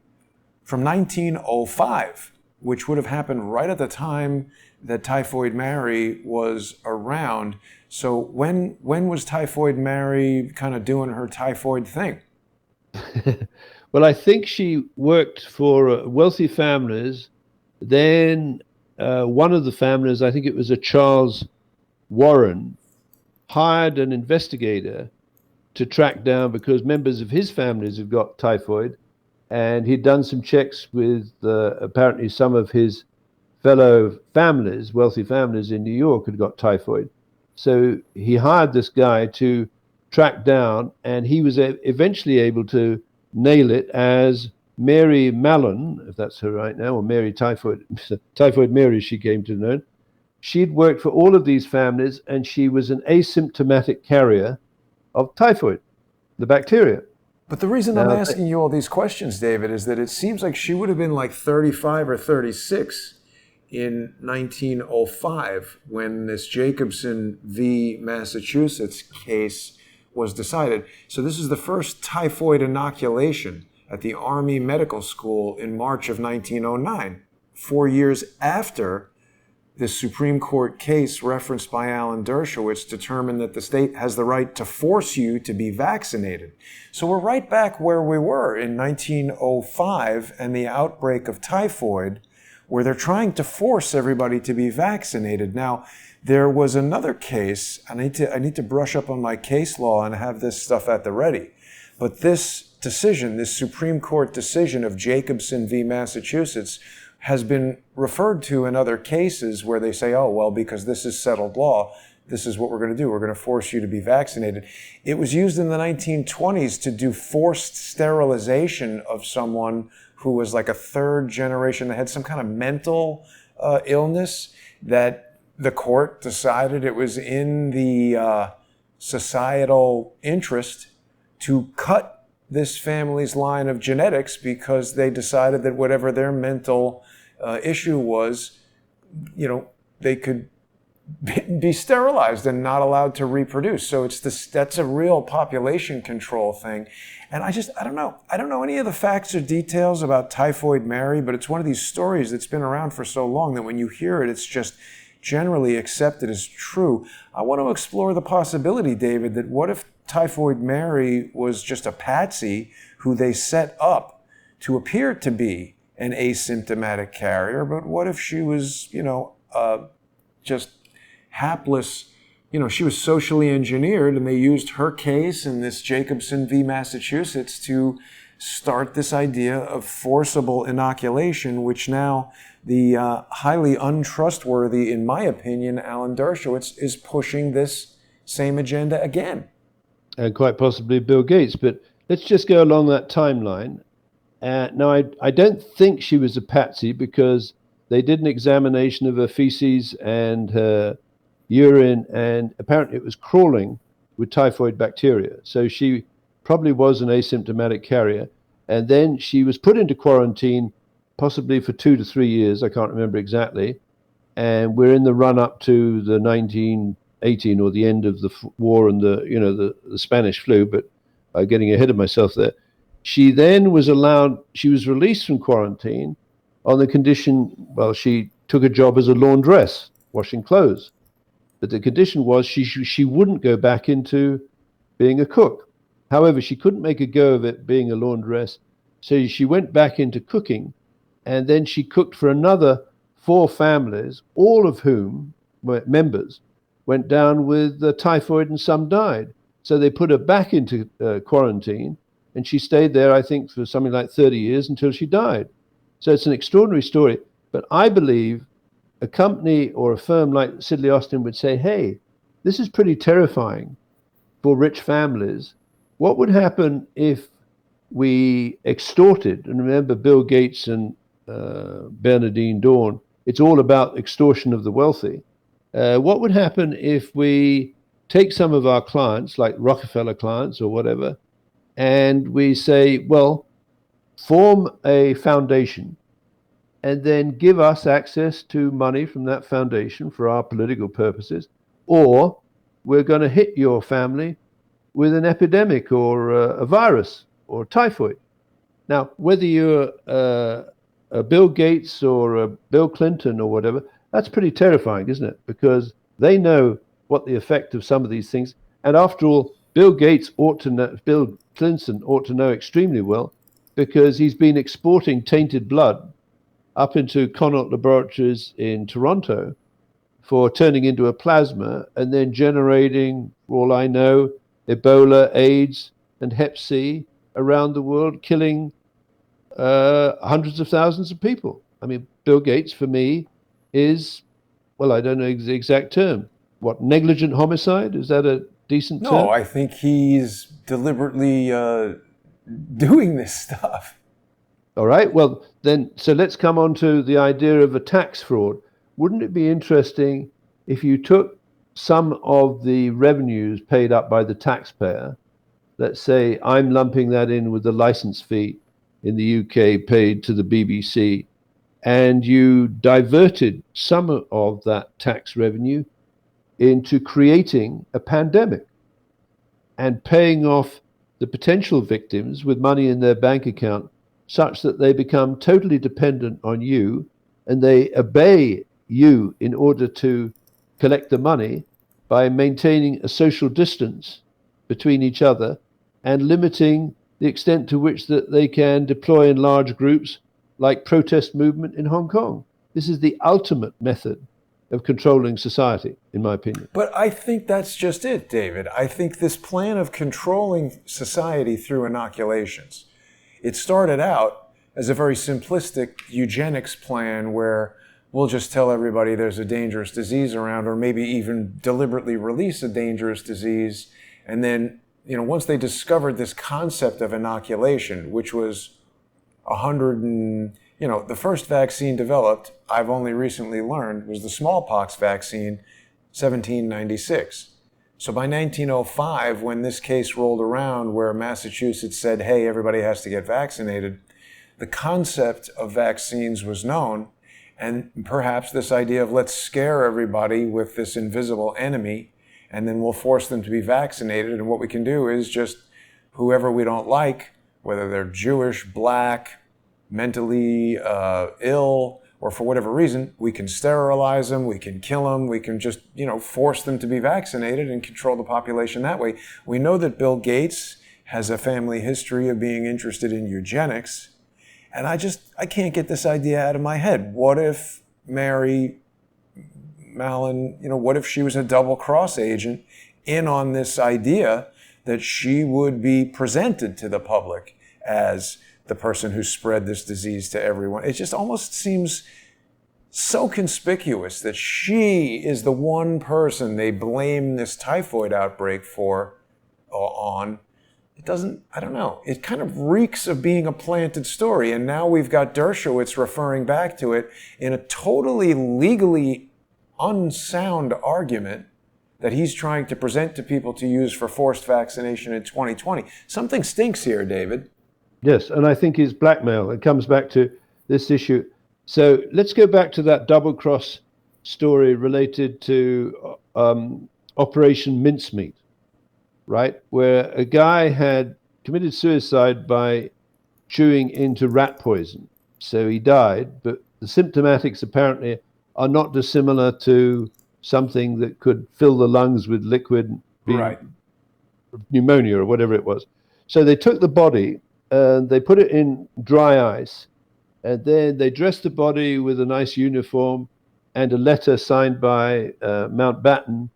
from 1905, which would have happened right at the time that Typhoid Mary was around. So when was Typhoid Mary kind of doing her typhoid thing? Well, I think she worked for wealthy families. Then one of the families, I think it was a Charles Warren, hired an investigator to track down, because members of his families had got typhoid, and he'd done some checks with apparently some of his fellow families, wealthy families in New York, had got typhoid. So he hired this guy to track down, and he was eventually able to nail it as Mary Mallon, if that's her right now, or Mary Typhoid, Typhoid Mary, she came to know. She'd worked for all of these families, and she was an asymptomatic carrier of typhoid, the bacteria. But the reason I'm asking you all these questions, David, is that it seems like she would have been like 35 or 36 in 1905 when this Jacobson v. Massachusetts case was decided. So this is the first typhoid inoculation at the Army Medical School in March of 1909, 4 years after the Supreme Court case referenced by Alan Dershowitz determined that the state has the right to force you to be vaccinated. So we're right back where we were in 1905 and the outbreak of typhoid, where they're trying to force everybody to be vaccinated. Now, there was another case. I need to brush up on my case law and have this stuff at the ready. But this decision, this Supreme Court decision of Jacobson v. Massachusetts, has been referred to in other cases where they say, oh, well, because this is settled law, this is what we're going to do. We're going to force you to be vaccinated. It was used in the 1920s to do forced sterilization of someone who was like a third generation that had some kind of mental illness, that the court decided it was in the societal interest to cut this family's line of genetics, because they decided that whatever their mental issue was, they could be sterilized and not allowed to reproduce. So that's a real population control thing. And I don't know. I don't know any of the facts or details about Typhoid Mary, but it's one of these stories that's been around for so long that when you hear it, it's just generally accepted as true. I want to explore the possibility, David, that what if Typhoid Mary was just a patsy who they set up to appear to be an asymptomatic carrier, but what if she was, just hapless, she was socially engineered, and they used her case and this Jacobson v. Massachusetts to start this idea of forcible inoculation, which now the highly untrustworthy, in my opinion, Alan Dershowitz is pushing this same agenda again. And quite possibly Bill Gates. But let's just go along that timeline. Now, I don't think she was a patsy, because they did an examination of her feces and her urine, and apparently it was crawling with typhoid bacteria. So she probably was an asymptomatic carrier. And then she was put into quarantine, possibly for 2 to 3 years. I can't remember exactly. And we're in the run up to the 1918, or the end of the war and the Spanish flu, but getting ahead of myself there. She then was released from quarantine on the condition, she took a job as a laundress, washing clothes. But the condition was she wouldn't go back into being a cook. However, she couldn't make a go of it being a laundress, so she went back into cooking, and then she cooked for another 4 families, all of whom were members, went down with typhoid, and some died. So they put her back into quarantine, and she stayed there, I think, for something like 30 years until she died. So it's an extraordinary story. But I believe a company or a firm like Sidley Austin would say, hey, this is pretty terrifying for rich families. What would happen if we extorted, and remember Bill Gates and Bernardine Dawn, it's all about extortion of the wealthy. What would happen if we take some of our clients, like Rockefeller clients or whatever, and we say, well, form a foundation and then give us access to money from that foundation for our political purposes, or we're going to hit your family with an epidemic or a virus or typhoid. Now, whether you're a Bill Gates or a Bill Clinton or whatever, that's pretty terrifying, isn't it? Because they know what the effect of some of these things. And after all, Bill Clinton ought to know extremely well, because he's been exporting tainted blood up into Connaught Laboratories in Toronto for turning into a plasma and then generating, for all I know, Ebola, AIDS, and Hep C around the world, killing hundreds of thousands of people. I mean, Bill Gates, for me, is, I don't know the exact term. What, negligent homicide? Is that a decent term? No, I think he's deliberately doing this stuff. All right. Well, then, so let's come on to the idea of a tax fraud. Wouldn't it be interesting if you took some of the revenues paid up by the taxpayer, let's say I'm lumping that in with the license fee in the UK paid to the BBC, and you diverted some of that tax revenue into creating a pandemic and paying off the potential victims with money in their bank account, such that they become totally dependent on you and they obey you in order to collect the money by maintaining a social distance between each other and limiting the extent to which that they can deploy in large groups, like protest movement in Hong Kong. This is the ultimate method of controlling society, in my opinion. But I think that's just it, David. I think this plan of controlling society through inoculations, it started out as a very simplistic eugenics plan where we'll just tell everybody there's a dangerous disease around, or maybe even deliberately release a dangerous disease. And then, once they discovered this concept of inoculation, which was the first vaccine developed, I've only recently learned, was the smallpox vaccine, 1796. So by 1905, when this case rolled around where Massachusetts said, hey, everybody has to get vaccinated, the concept of vaccines was known, and perhaps this idea of let's scare everybody with this invisible enemy, and then we'll force them to be vaccinated, and what we can do is just whoever we don't like, whether they're Jewish, black, mentally ill, or for whatever reason, we can sterilize them, we can kill them, we can just, force them to be vaccinated and control the population that way. We know that Bill Gates has a family history of being interested in eugenics, and I can't get this idea out of my head. What if Mary Mallon, what if she was a double-cross agent in on this idea that she would be presented to the public as the person who spread this disease to everyone? It just almost seems so conspicuous that she is the one person they blame this typhoid outbreak on. I don't know. It kind of reeks of being a planted story. And now we've got Dershowitz referring back to it in a totally legally unsound argument that he's trying to present to people to use for forced vaccination in 2020. Something stinks here, David. Yes, and I think it's blackmail. It comes back to this issue. So let's go back to that double cross story related to Operation Mincemeat, right? Where a guy had committed suicide by chewing into rat poison. So he died, but the symptomatics apparently are not dissimilar to something that could fill the lungs with liquid, right, pneumonia or whatever it was. So they took the body and they put it in dry ice, and then they dressed the body with a nice uniform and a letter signed by Mountbatten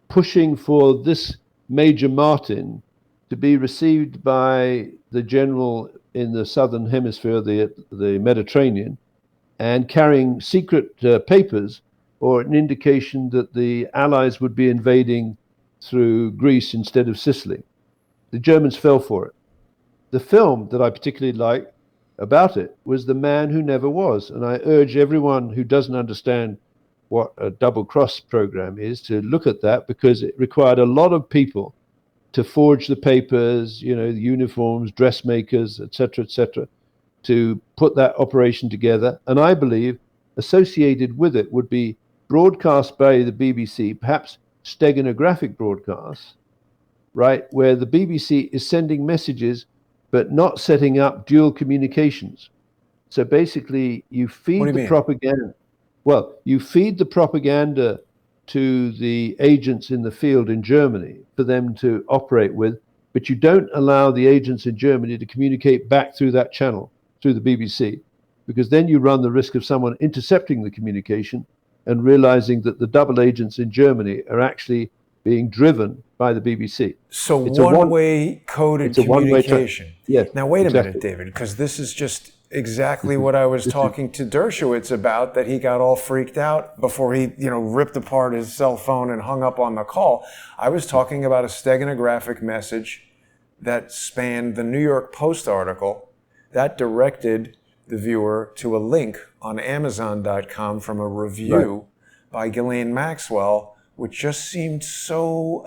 pushing for this Major Martin to be received by the general in the southern hemisphere, the Mediterranean, and carrying secret papers or an indication that the Allies would be invading through Greece instead of Sicily. The Germans fell for it. The film that I particularly liked about it was The Man Who Never Was, and I urge everyone who doesn't understand what a double cross program is to look at that, because it required a lot of people to forge the papers, the uniforms, dressmakers, etc., to put that operation together. And I believe associated with it would be broadcast by the BBC, perhaps steganographic broadcasts, right, where the BBC is sending messages but not setting up dual communications. So basically, you feed the propaganda. Well, you feed the propaganda to the agents in the field in Germany for them to operate with, but you don't allow the agents in Germany to communicate back through that channel, through the BBC, because then you run the risk of someone intercepting the communication and realizing that the double agents in Germany are actually being driven by the BBC. So it's one-way coded communication. Yes. Now, wait a minute, David, because this is just exactly what I was talking to Dershowitz about, that he got all freaked out before he, ripped apart his cell phone and hung up on the call. I was talking about a steganographic message that spanned the New York Post article that directed the viewer to a link on Amazon.com from a review by Ghislaine Maxwell, which just seemed so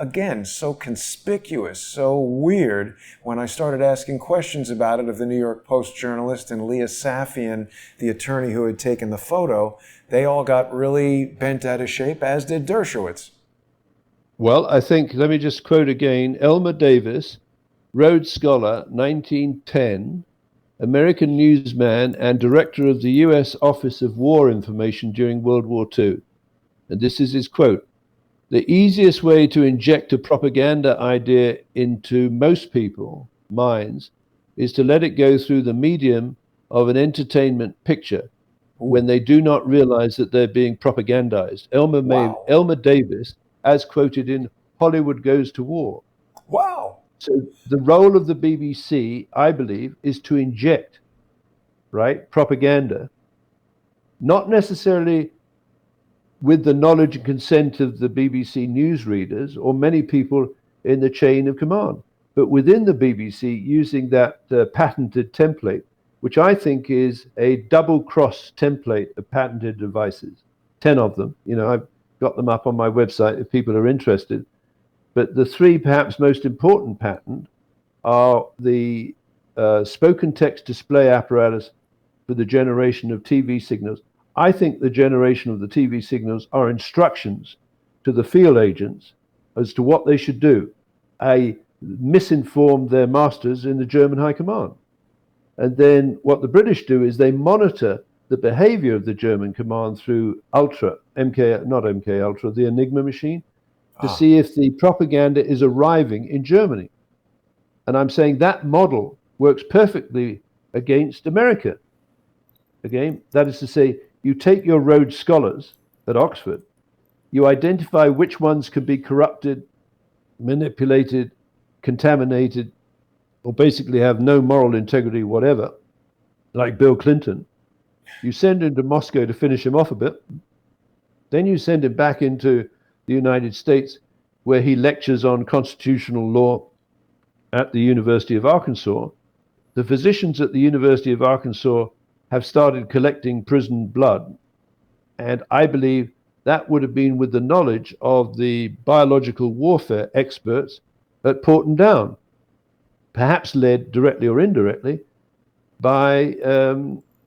conspicuous, so weird. When I started asking questions about it of the New York Post journalist and Leah Safian, the attorney who had taken the photo, they all got really bent out of shape, as did Dershowitz. Well, I think, let me just quote again, Elmer Davis, Rhodes Scholar, 1910, American newsman and director of the U.S. Office of War Information during World War II. And this is his quote: "The easiest way to inject a propaganda idea into most people's minds is to let it go through the medium of an entertainment picture when they do not realize that they're being propagandized." Elmer Davis, as quoted in Hollywood Goes to War. Wow. So the role of the BBC, I believe, is to inject right, propaganda, not necessarily with the knowledge and consent of the BBC newsreaders or many people in the chain of command, but within the BBC using that patented template, which I think is a double cross template of patented devices, 10 of them. I've got them up on my website if people are interested. But the three perhaps most important patents are the spoken text display apparatus for the generation of TV signals. I think the generation of the TV signals are instructions to the field agents as to what they should do. I misinformed their masters in the German High Command. And then what the British do is they monitor the behavior of the German command through the Enigma machine, to see if the propaganda is arriving in Germany. And I'm saying that model works perfectly against America. Again, that is to say, you take your Rhodes Scholars at Oxford, you identify which ones can be corrupted, manipulated, contaminated, or basically have no moral integrity, whatever, like Bill Clinton. You send him to Moscow to finish him off a bit. Then you send him back into the United States, where he lectures on constitutional law at the University of Arkansas. The physicians at the University of Arkansas have started collecting prison blood. And I believe that would have been with the knowledge of the biological warfare experts at Porton Down, perhaps led directly or indirectly by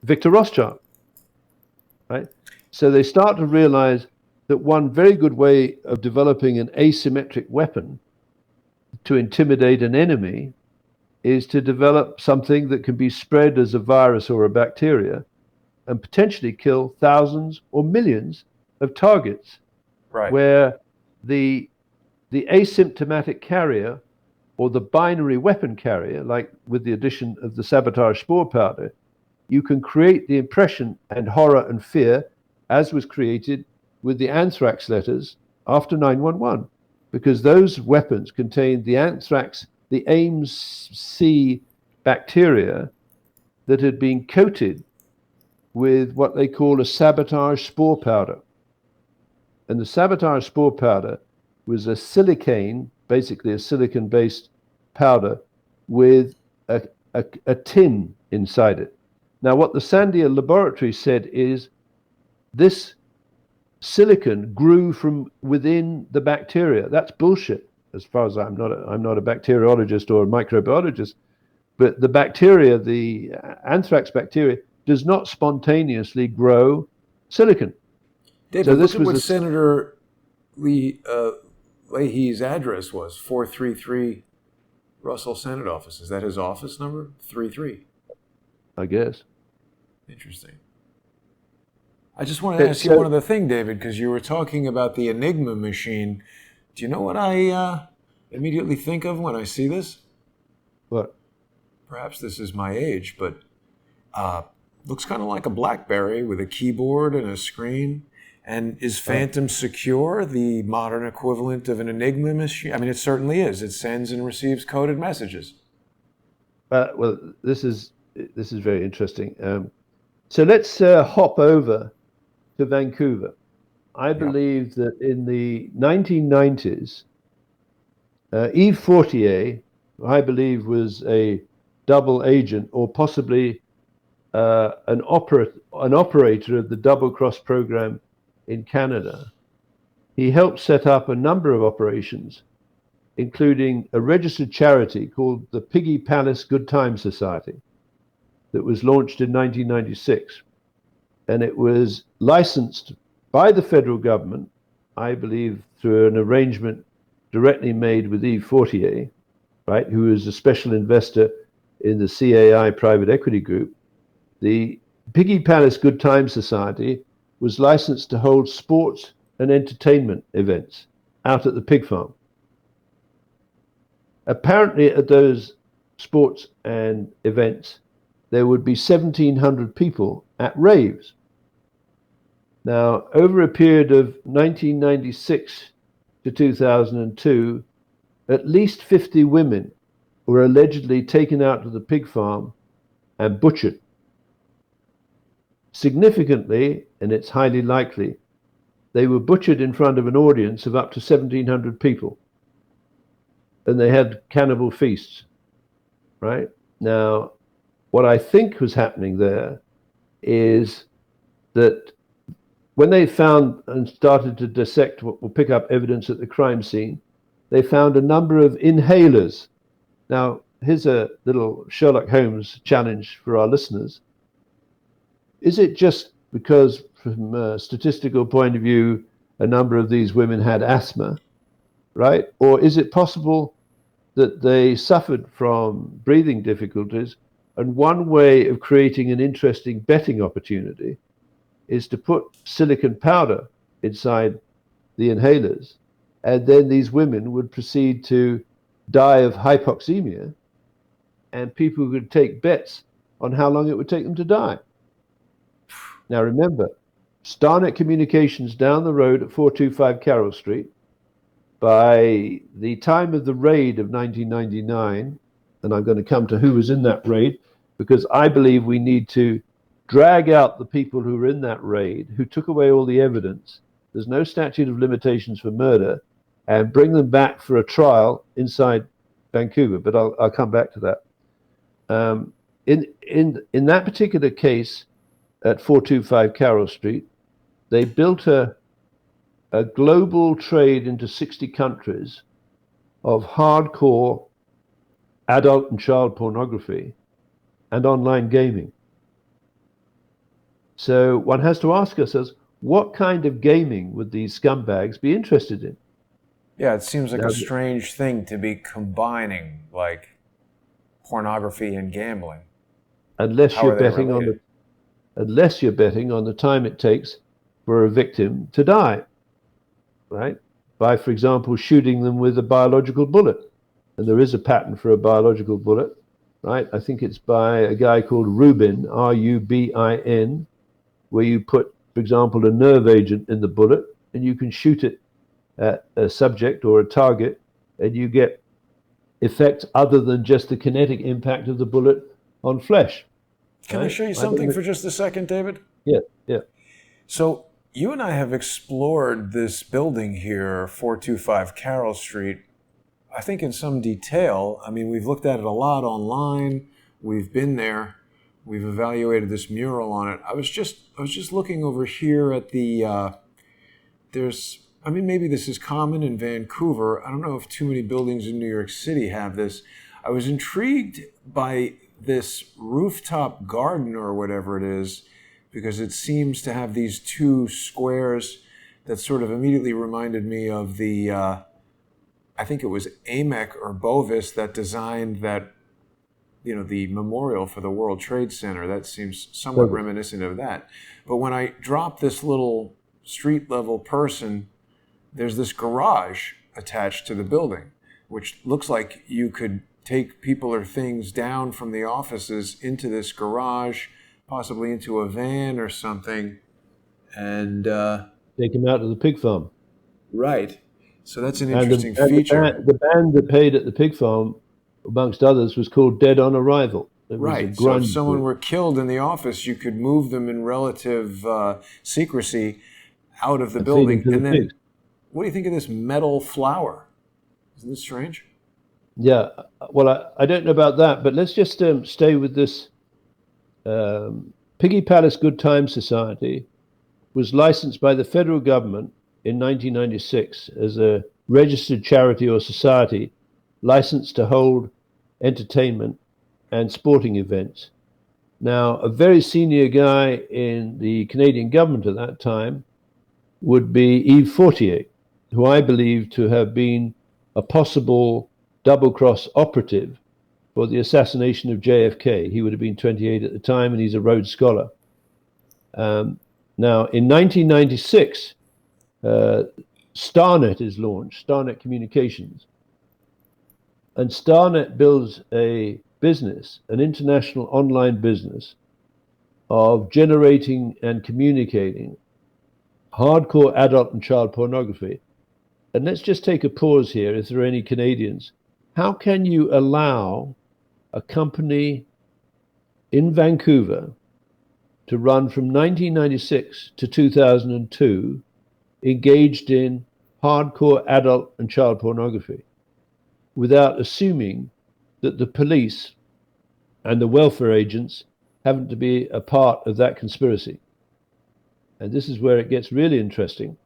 Victor Rothschild. Right? So they start to realize that one very good way of developing an asymmetric weapon to intimidate an enemy is to develop something that can be spread as a virus or a bacteria and potentially kill thousands or millions of targets, right, where the asymptomatic carrier or the binary weapon carrier, like with the addition of the sabotage spore powder, you can create the impression and horror and fear as was created with the anthrax letters after 9/11, because those weapons contained the anthrax, the Ames-C bacteria that had been coated with what they call a sabotage spore powder. And the sabotage spore powder was a silicane, basically a silicon-based powder with a tin inside it. Now, what the Sandia laboratory said is this silicon grew from within the bacteria. That's bullshit. As far as I'm not a bacteriologist or a microbiologist, but the bacteria, the anthrax bacteria, does not spontaneously grow silicon. David, so this look at what Senator Leahy's address was, 433 Russell Senate office. Is that his office number? 33. I guess. Interesting. I just want to ask you one other thing, David, because you were talking about the Enigma machine. Do you know what I immediately think of when I see this? What? Perhaps this is my age, but looks kind of like a BlackBerry with a keyboard and a screen. And is Phantom Secure the modern equivalent of an Enigma machine? I mean, it certainly is. It sends and receives coded messages. Well, this is very interesting. So let's hop over to Vancouver. I believe that in the 1990s, Yves Fortier, I believe, was a double agent or possibly an operator of the double cross program in Canada. He helped set up a number of operations, including a registered charity called the Piggy Palace Good Time Society that was launched in 1996. And it was licensed by the federal government, I believe through an arrangement directly made with Yves Fortier, right, who is a special investor in the CAI private equity group. The Piggy Palace Good Time Society was licensed to hold sports and entertainment events out at the pig farm. Apparently at those sports and events, there would be 1,700 people at raves. Now, over a period of 1996 to 2002, at least 50 women were allegedly taken out to the pig farm and butchered. Significantly, and it's highly likely, they were butchered in front of an audience of up to 1,700 people. And they had cannibal feasts, right? Now, what I think was happening there is that when they found and started to dissect or pick up evidence at the crime scene, they found a number of inhalers. Now, here's a little Sherlock Holmes challenge for our listeners. Is it just because, from a statistical point of view, a number of these women had asthma, right? Or is it possible that they suffered from breathing difficulties? And one way of creating an interesting betting opportunity is to put silicon powder inside the inhalers, and then these women would proceed to die of hypoxemia, and people would take bets on how long it would take them to die. Now remember, Starnet Communications down the road at 425 Carroll Street, by the time of the raid of 1999, and I'm going to come to who was in that raid, because I believe we need to drag out the people who were in that raid, who took away all the evidence. There's no statute of limitations for murder, and bring them back for a trial inside Vancouver. But I'll come back to that. In that particular case at 425 Carroll Street, they built a global trade into 60 countries of hardcore adult and child pornography and online gaming. So one has to ask ourselves, what kind of gaming would these scumbags be interested in? Yeah, it seems like a strange thing to be combining, like pornography and gambling. Unless you're betting on the time it takes for a victim to die, right? By, for example, shooting them with a biological bullet. And there is a patent for a biological bullet, right? I think it's by a guy called Rubin, R-U-B-I-N, where you put, for example, a nerve agent in the bullet, and you can shoot it at a subject or a target, and you get effects other than just the kinetic impact of the bullet on flesh. Can I show you something for just a second, David? Yeah. So you and I have explored this building here, 425 Carroll Street, I think in some detail. I mean, we've looked at it a lot online. We've been there. We've evaluated this mural on it. I was just looking over here at the, maybe this is common in Vancouver. I don't know if too many buildings in New York City have this. I was intrigued by this rooftop garden or whatever it is, because it seems to have these two squares that sort of immediately reminded me of the, I think it was AMEC or Bovis that designed that, the memorial for the World Trade Center. That seems somewhat reminiscent of that. But when I drop this little street level person, there's this garage attached to the building, which looks like you could take people or things down from the offices into this garage, possibly into a van or something, and take them out to the pig farm. Right. So that's an interesting feature. The band that played at the pig farm, amongst others, was called Dead on Arrival. Right. So if someone were killed in the office, you could move them in relative secrecy out of the building. And then, pigs. What do you think of this metal flower? Isn't this strange? Yeah. Well, I don't know about that, but let's just stay with this. Piggy Palace Good Times Society was licensed by the federal government in 1996 as a registered charity or society licensed to hold entertainment and sporting events. Now, a very senior guy in the Canadian government at that time would be Yves Fortier, who I believe to have been a possible double-cross operative for the assassination of JFK. He would have been 28 at the time, and he's a Rhodes Scholar. Now, in 1996, Starnet is launched, Starnet Communications. And Starnet builds a business, an international online business of generating and communicating hardcore adult and child pornography. And let's just take a pause here, if there are any Canadians. How can you allow a company in Vancouver to run from 1996 to 2002 engaged in hardcore adult and child pornography without assuming that the police and the welfare agents happen to be a part of that conspiracy. And this is where it gets really interesting,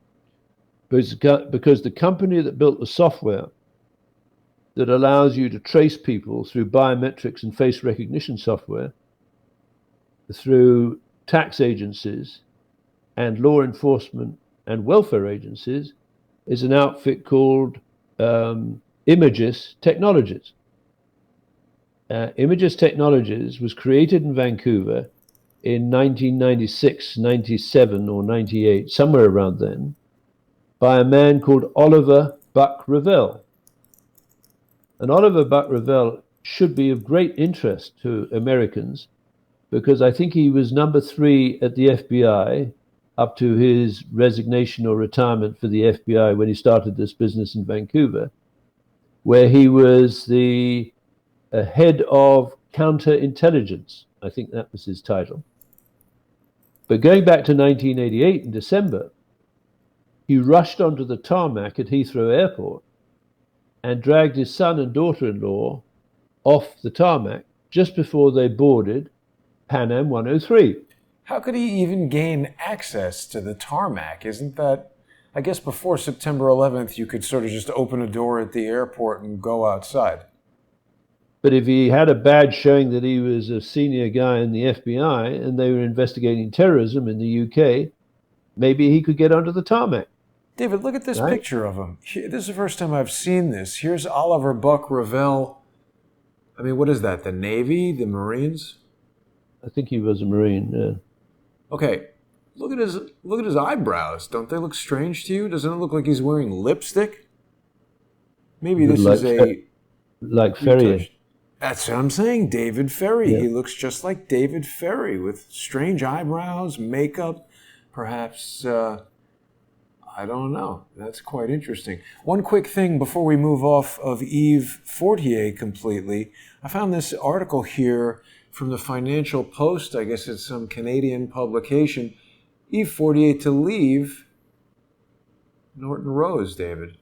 because the company that built the software that allows you to trace people through biometrics and face recognition software, through tax agencies and law enforcement and welfare agencies, is an outfit called Imagis Technologies. Imagis Technologies was created in Vancouver in 1996, 97 or 98, somewhere around then, by a man called Oliver Buck Revell. And Oliver Buck Revell should be of great interest to Americans, because I think he was number 3 at the FBI up to his resignation or retirement for the FBI when he started this business in Vancouver, where he was the head of counterintelligence. I think that was his title. But going back to 1988 in December, he rushed onto the tarmac at Heathrow Airport and dragged his son and daughter-in-law off the tarmac just before they boarded Pan Am 103. How could he even gain access to the tarmac? Isn't that, I guess before September 11th, you could sort of just open a door at the airport and go outside. But if he had a badge showing that he was a senior guy in the FBI and they were investigating terrorism in the UK, maybe he could get onto the tarmac. David, look at this picture of him. This is the first time I've seen this. Here's Oliver Buck Revell. I mean, what is that, the Navy, the Marines? I think he was a Marine, yeah. Okay, look at his eyebrows. Don't they look strange to you? Doesn't it look like he's wearing lipstick? Maybe this is like Ferrier. That's what I'm saying, David Ferrie. Yeah. He looks just like David Ferrie with strange eyebrows, makeup, perhaps, I don't know. That's quite interesting. One quick thing before we move off of Yves Fortier completely. I found this article here from the Financial Post. I guess it's some Canadian publication. Yves Fortier to leave Norton Rose, David.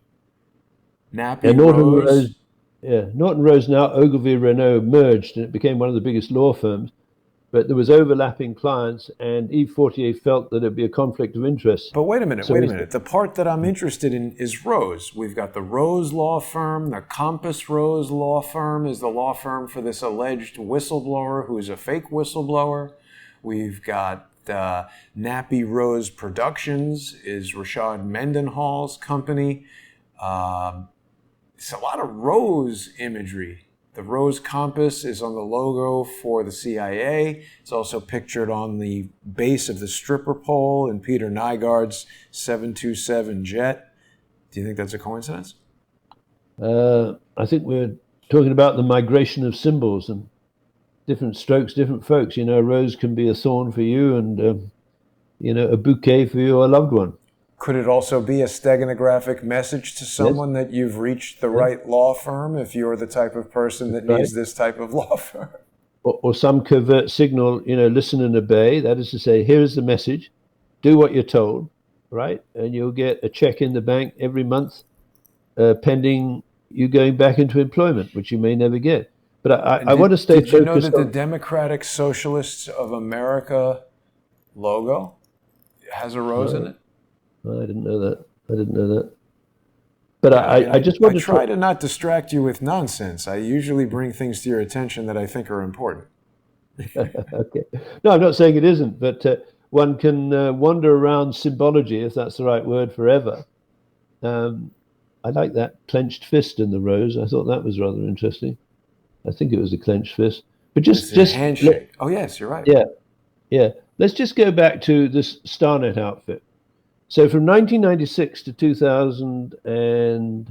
Nappy Rose. Yeah, Norton Rose, now Ogilvy Renault, merged and it became one of the biggest law firms. But there was overlapping clients, and Yves Fortier felt that it'd be a conflict of interest. But wait a minute, wait a minute. The part that I'm interested in is Rose. We've got the Rose law firm. The Compass Rose law firm is the law firm for this alleged whistleblower who is a fake whistleblower. We've got Nappy Rose Productions is Rashad Mendenhall's company. It's a lot of Rose imagery. The Rose Compass is on the logo for the CIA. It's also pictured on the base of the stripper pole in Peter Nygaard's 727 jet. Do you think that's a coincidence? I think we're talking about the migration of symbols and different strokes, different folks. You know, a rose can be a thorn for you and, a bouquet for your loved one. Could it also be a steganographic message to someone that you've reached the right law firm if you're the type of person that needs this type of law firm? Or some covert signal, listen and obey. That is to say, here is the message, do what you're told, right? And you'll get a check in the bank every month pending you going back into employment, which you may never get. But I want to stay focused. Did you know that the Democratic Socialists of America logo has a rose in it? I didn't know that. But I just want to try to not distract you with nonsense. I usually bring things to your attention that I think are important. Okay. No, I'm not saying it isn't, but one can wander around symbology, if that's the right word, forever. I like that clenched fist in the rose. I thought that was rather interesting. I think it was a clenched fist. But just handshake. Oh yes, you're right. Yeah. Let's just go back to this Starnet outfit. So from 1996 to 2000 from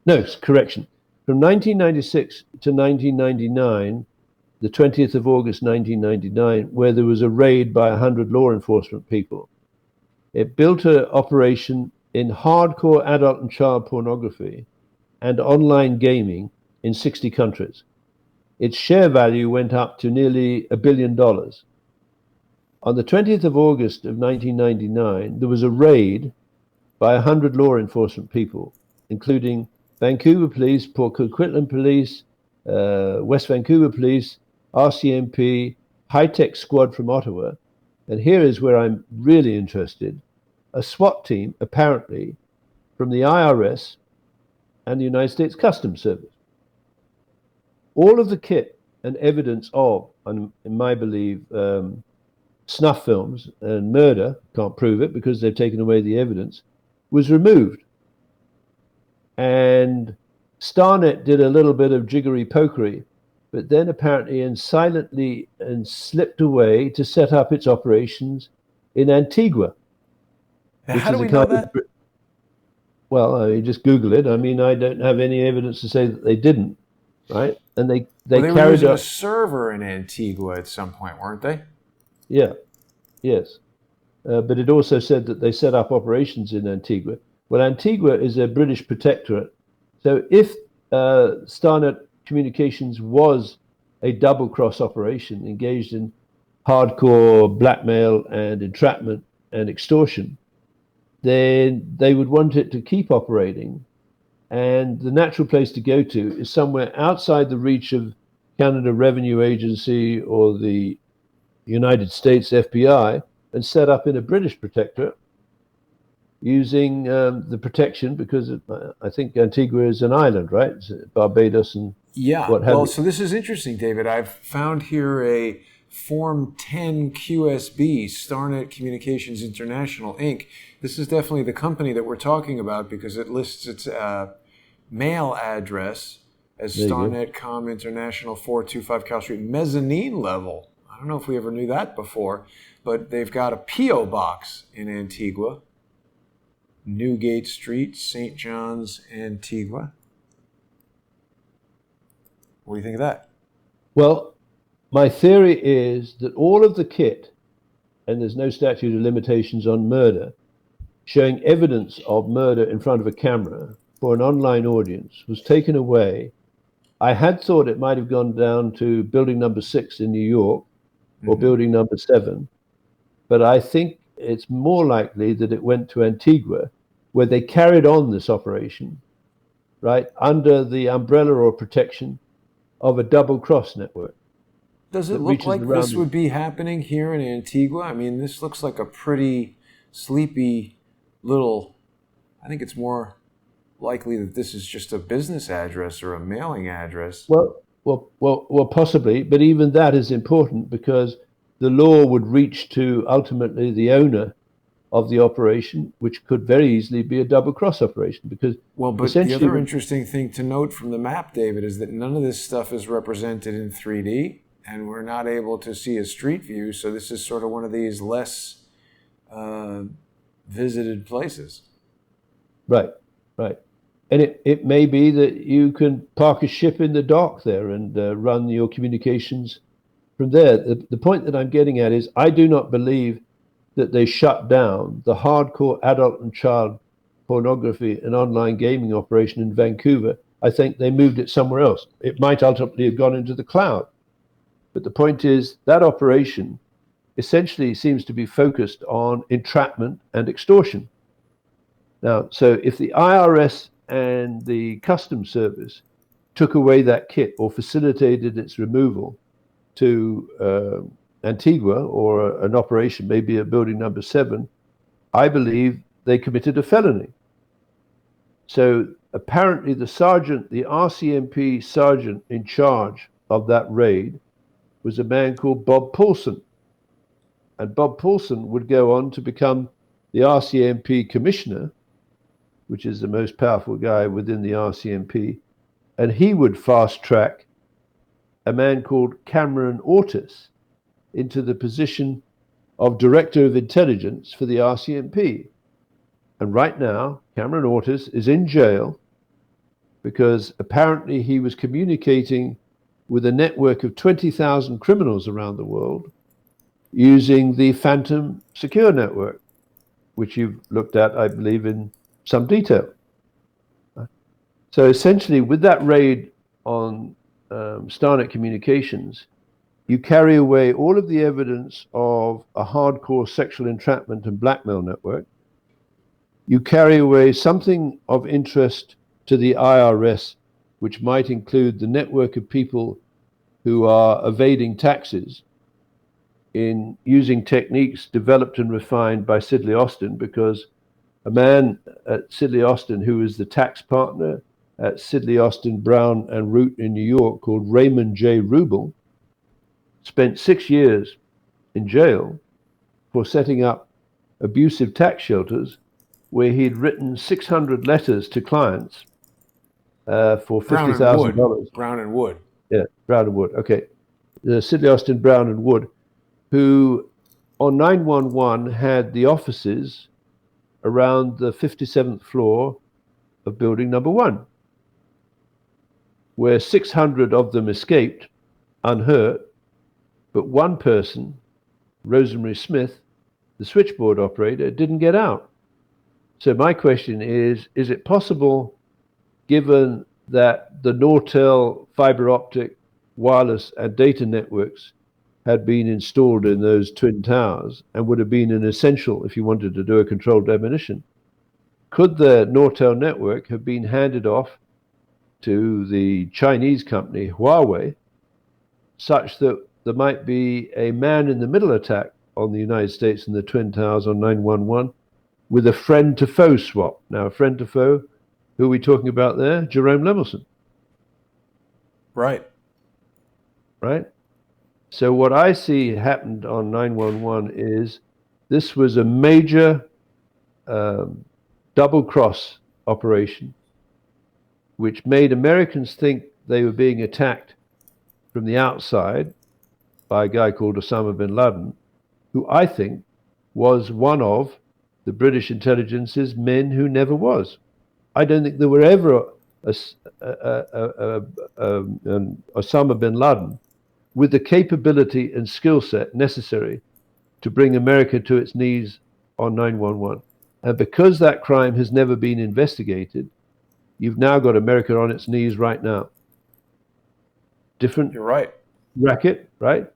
1996 to 1999, the 20th of August 1999, where there was a raid by 100 law enforcement people. It built an operation in hardcore adult and child pornography and online gaming in 60 countries. Its share value went up to nearly $1 billion. On the 20th of August of 1999, there was a raid by 100 law enforcement people, including Vancouver Police, Port Coquitlam Police, West Vancouver Police, RCMP, high-tech squad from Ottawa. And here is where I'm really interested. A SWAT team, apparently, from the IRS and the United States Customs Service. All of the kit and evidence of, in my belief, snuff films and murder, can't prove it because they've taken away the evidence, was removed. And Starnet did a little bit of jiggery-pokery, but then apparently silently slipped away to set up its operations in Antigua. How do we know that? Well, you just Google it. I mean, I don't have any evidence to say that they didn't, right? And they were carried using out a server in Antigua at some point, weren't they? Yeah, yes. But it also said that they set up operations in Antigua. Well, Antigua is a British protectorate. So if Starnet Communications was a double-cross operation engaged in hardcore blackmail and entrapment and extortion, then they would want it to keep operating. And the natural place to go to is somewhere outside the reach of Canada Revenue Agency or the United States FBI and set up in a British protectorate using the protection, because I think Antigua is an island, right? Barbados and what have you. So this is interesting, David. I've found here a Form 10 QSB, Starnet Communications International, Inc. This is definitely the company that we're talking about because it lists its mail address as Starnet Com International, 425 Cal Street, mezzanine level. I don't know if we ever knew that before, but they've got a P.O. box in Antigua. Newgate Street, St. John's, Antigua. What do you think of that? Well, my theory is that all of the kit, and there's no statute of limitations on murder, showing evidence of murder in front of a camera for an online audience was taken away. I had thought it might have gone down to building number 6 in New York or building number 7, but I think it's more likely that it went to Antigua, where they carried on this operation, right, under the umbrella or protection of a double-cross network. Does it look like this would be happening here in Antigua? I mean, this looks like a pretty sleepy little, I think it's more likely that this is just a business address or a mailing address. Well, possibly, but even that is important because the law would reach to ultimately the owner of the operation, which could very easily be a double-cross operation. Because but the other interesting thing to note from the map, David, is that none of this stuff is represented in 3D, and we're not able to see a street view, so this is sort of one of these less visited places. Right. And it may be that you can park a ship in the dock there and run your communications from there. The point that I'm getting at is I do not believe that they shut down the hardcore adult and child pornography and online gaming operation in Vancouver. I think they moved it somewhere else. It might ultimately have gone into the cloud. But the point is that operation essentially seems to be focused on entrapment and extortion. Now, so if the IRS and the Customs Service took away that kit or facilitated its removal to Antigua or an operation, maybe a building number 7, I believe they committed a felony. So apparently the RCMP sergeant in charge of that raid was a man called Bob Paulson. And Bob Paulson would go on to become the RCMP commissioner, which is the most powerful guy within the RCMP. And he would fast track a man called Cameron Ortis into the position of Director of Intelligence for the RCMP. And right now, Cameron Ortis is in jail because apparently he was communicating with a network of 20,000 criminals around the world using the Phantom Secure Network, which you've looked at, I believe, in some detail. So essentially, with that raid on Starnet Communications, you carry away all of the evidence of a hardcore sexual entrapment and blackmail network. You carry away something of interest to the IRS, which might include the network of people who are evading taxes in using techniques developed and refined by Sidley Austin, because a man at Sidley Austin who is the tax partner at Sidley Austin, Brown and Root in New York, called Raymond J. Rubel, spent 6 years in jail for setting up abusive tax shelters where he'd written 600 letters to clients for $50,000. Brown and Wood. Yeah, Brown and Wood. Okay. Sidley Austin, Brown and Wood, who on 911 had the offices around the 57th floor of building number 1, where 600 of them escaped unhurt, but one person, Rosemary Smith, the switchboard operator, didn't get out. So my question is it possible, given that the Nortel fiber optic, wireless and data networks had been installed in those twin towers and would have been an essential if you wanted to do a controlled demolition, could the Nortel network have been handed off to the Chinese company Huawei, such that there might be a man-in-the-middle attack on the United States and the Twin Towers on 911 with a friend-to-foe swap? Now, a friend-to-foe, who are we talking about there? Jerome Lemelson. Right. Right? So what I see happened on 911 is this was a major double-cross operation, which made Americans think they were being attacked from the outside by a guy called Osama bin Laden, who I think was one of the British intelligence's men who never was. I don't think there were ever an Osama bin Laden with the capability and skill set necessary to bring America to its knees on 911. And because that crime has never been investigated, you've now got America on its knees right now. Different You're right. racket, right?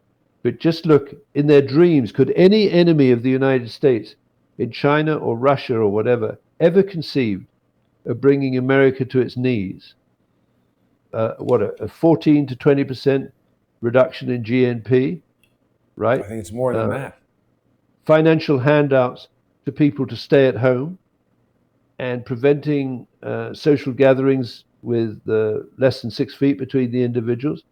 But just look, in their dreams, could any enemy of the United States in China or Russia or whatever ever conceived of bringing America to its knees? A 14 to 20% reduction in GNP, right? I think it's more than that. Financial handouts to people to stay at home and preventing social gatherings with less than 6 feet between the individuals.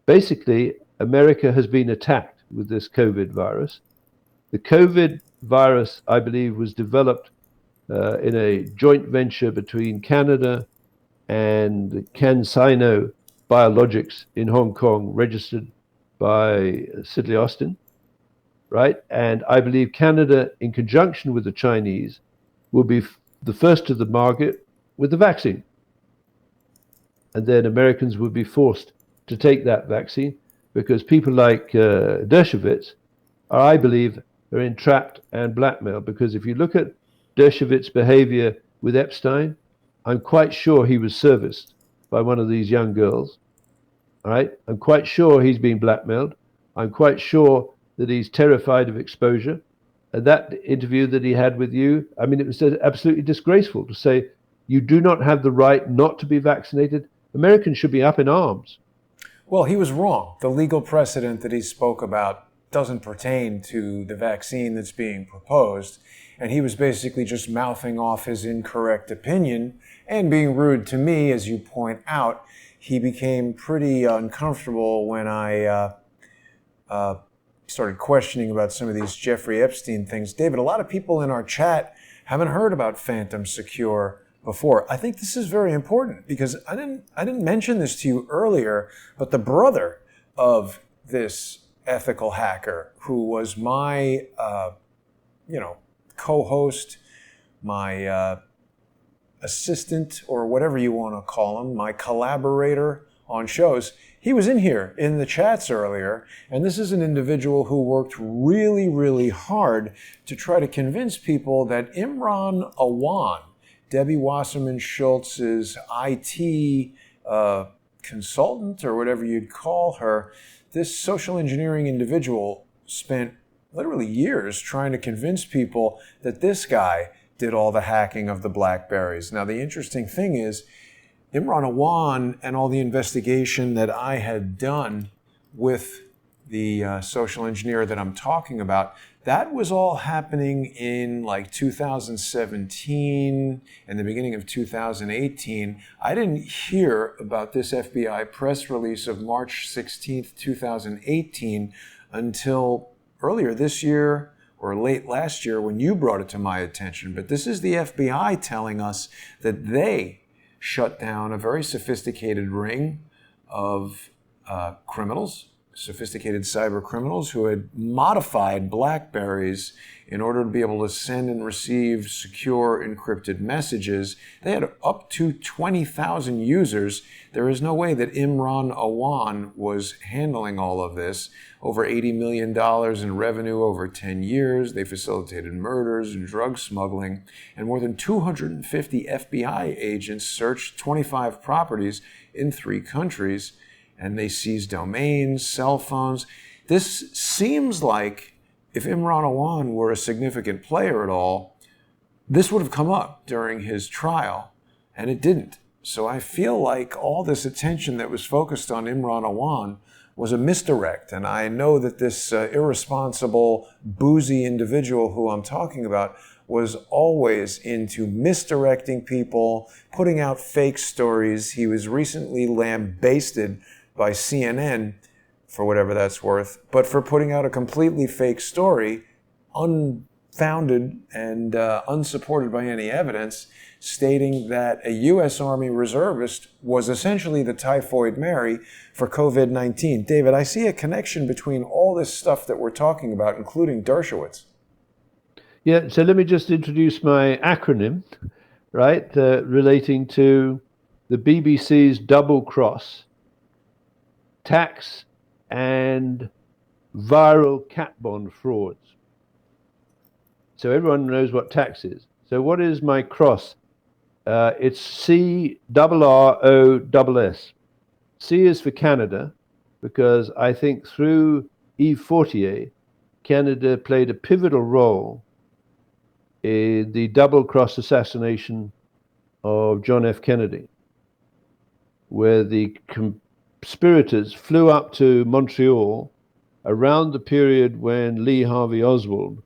Basically, America has been attacked with this COVID virus. The COVID virus, I believe, was developed in a joint venture between Canada and CanSino Biologics in Hong Kong, registered by Sidley Austin, right? And I believe Canada, in conjunction with the Chinese, will be the first to the market with the vaccine. And then Americans will be forced to take that vaccine because people like Dershowitz are, I believe, are entrapped and blackmailed. Because if you look at Dershowitz's behavior with Epstein, I'm quite sure he was serviced by one of these young girls. All right? I'm quite sure he's been blackmailed. I'm quite sure that he's terrified of exposure. And that interview that he had with you, I mean, it was absolutely disgraceful to say, you do not have the right not to be vaccinated. Americans should be up in arms. Well, he was wrong. The legal precedent that he spoke about doesn't pertain to the vaccine that's being proposed. And he was basically just mouthing off his incorrect opinion and being rude to me, as you point out. He became pretty uncomfortable when I started questioning about some of these Jeffrey Epstein things. David, a lot of people in our chat haven't heard about Phantom Secure before. I think this is very important because I didn't mention this to you earlier, but the brother of this ethical hacker, who was my co-host, my assistant, or whatever you want to call him, my collaborator on shows, he was in here in the chats earlier, and this is an individual who worked really, really hard to try to convince people that Imran Awan, Debbie Wasserman Schultz's IT consultant or whatever you'd call her, this social engineering individual spent literally years trying to convince people that this guy did all the hacking of the BlackBerries. Now, the interesting thing is, Imran Awan and all the investigation that I had done with the social engineer that I'm talking about, that was all happening in like 2017 and the beginning of 2018. I didn't hear about this FBI press release of March 16th, 2018 until earlier this year or late last year when you brought it to my attention. But this is the FBI telling us that they shut down a very sophisticated ring of criminals, sophisticated cyber criminals who had modified BlackBerries in order to be able to send and receive secure encrypted messages. They had up to 20,000 users. There is no way that Imran Awan was handling all of this. Over $80 million in revenue over 10 years. They facilitated murders and drug smuggling. And more than 250 FBI agents searched 25 properties in 3 countries. And they seized domains, cell phones. This seems like if Imran Awan were a significant player at all, this would have come up during his trial, and it didn't. So I feel like all this attention that was focused on Imran Awan was a misdirect. And I know that this irresponsible, boozy individual who I'm talking about was always into misdirecting people, putting out fake stories. He was recently lambasted by CNN, for whatever that's worth, but for putting out a completely fake story, unfounded and unsupported by any evidence, stating that a U.S. Army reservist was essentially the typhoid Mary for COVID-19. David, I see a connection between all this stuff that we're talking about, including Dershowitz. Yeah, so let me just introduce my acronym, right, relating to the BBC's double cross, tax and viral cat bond frauds. So everyone knows what tax is. So what is my cross? It's CRROSS. C is for Canada, because I think through Yves Fortier, Canada played a pivotal role in the double cross assassination of John F. Kennedy, where the conspirators flew up to Montreal around the period when Lee Harvey Oswald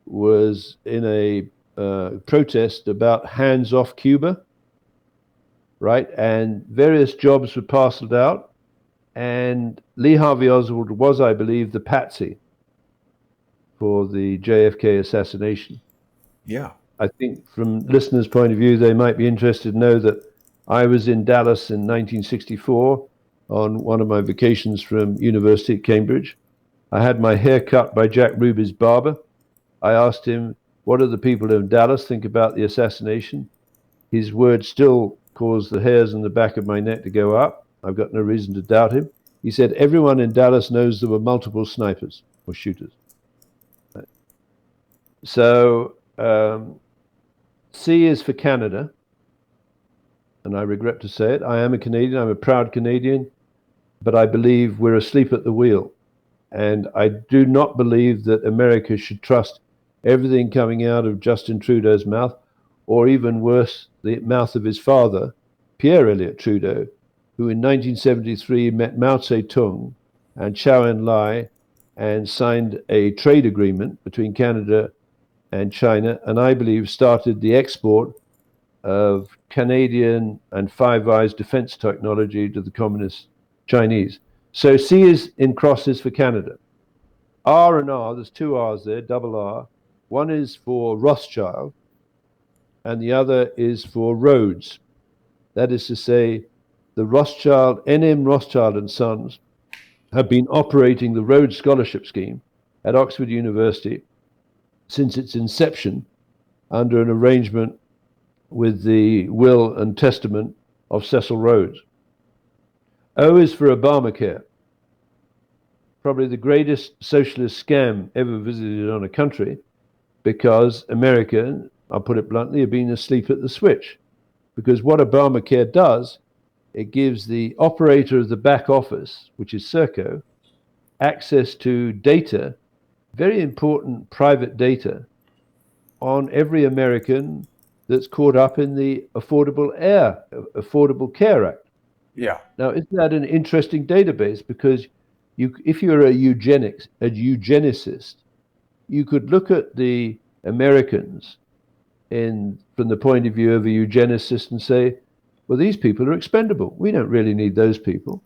was in a protest about hands off Cuba, right? And various jobs were parceled out. And Lee Harvey Oswald was, I believe, the patsy for the JFK assassination. Yeah. I think from listeners' point of view, they might be interested to know that I was in Dallas in 1964 on one of my vacations from University at Cambridge. I had my hair cut by Jack Ruby's barber. I asked him, what do the people in Dallas think about the assassination? His words still caused the hairs on the back of my neck to go up. I've got no reason to doubt him. He said, everyone in Dallas knows there were multiple snipers or shooters. So C is for Canada. And I regret to say it. I am a Canadian. I'm a proud Canadian. But I believe we're asleep at the wheel. And I do not believe that America should trust everything coming out of Justin Trudeau's mouth, or even worse, the mouth of his father, Pierre Elliott Trudeau, who in 1973 met Mao Zedong and Zhou Enlai and signed a trade agreement between Canada and China, and I believe started the export of Canadian and Five Eyes defense technology to the communist Chinese. So C is in crosses for Canada. R and R, there's 2 R's there, double R. One is for Rothschild, and the other is for Rhodes. That is to say, the Rothschild, NM Rothschild and Sons, have been operating the Rhodes Scholarship Scheme at Oxford University since its inception under an arrangement with the will and testament of Cecil Rhodes. O is for Obamacare, probably the greatest socialist scam ever visited on a country, because America, I'll put it bluntly, have been asleep at the switch. Because what Obamacare does it gives the operator of the back office, which is Serco, access to data, very important private data, on every American that's caught up in the Affordable Care Act. Yeah. Now, isn't that an interesting database? Because if you're a eugenicist, you could look at the Americans from the point of view of a eugenicist and say, well, these people are expendable. We don't really need those people.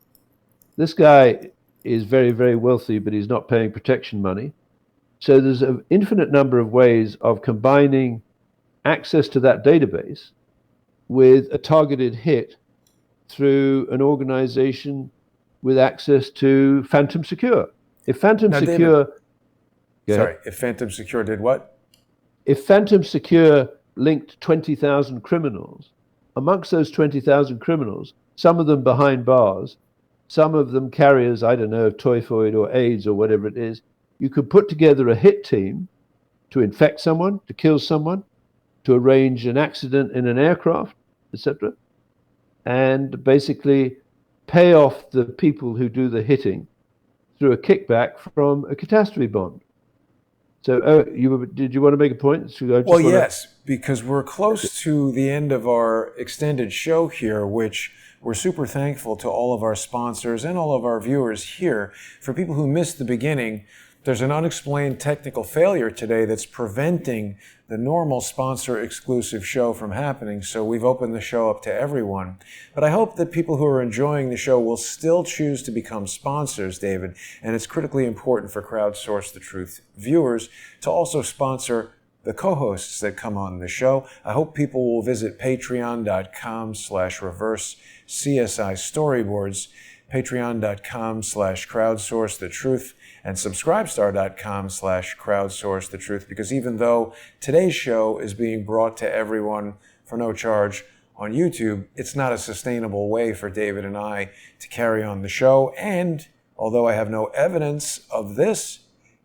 This guy is very, very wealthy, but he's not paying protection money. So there's an infinite number of ways of combining access to that database with a targeted hit through an organization with access to Phantom Secure. If Phantom Secure... David, if Phantom Secure did what? If Phantom Secure linked 20,000 criminals, amongst those 20,000 criminals, some of them behind bars, some of them carriers, I don't know, of typhoid or AIDS or whatever it is, you could put together a hit team to infect someone, to kill someone, to arrange an accident in an aircraft, etc., and basically pay off the people who do the hitting through a kickback from a catastrophe bond. So, did you want to make a point? Well, yes, because we're close to the end of our extended show here, which we're super thankful to all of our sponsors and all of our viewers here. For people who missed the beginning, there's an unexplained technical failure today that's preventing the normal sponsor-exclusive show from happening, so we've opened the show up to everyone. But I hope that people who are enjoying the show will still choose to become sponsors, David, and it's critically important for Crowdsource the Truth viewers to also sponsor the co-hosts that come on the show. I hope people will visit patreon.com/reverse CSI storyboards, patreon.com/crowdsource the truth, and subscribestar.com/crowdsource the truth, because even though today's show is being brought to everyone for no charge on YouTube, it's not a sustainable way for David and I to carry on the show. And although I have no evidence of this,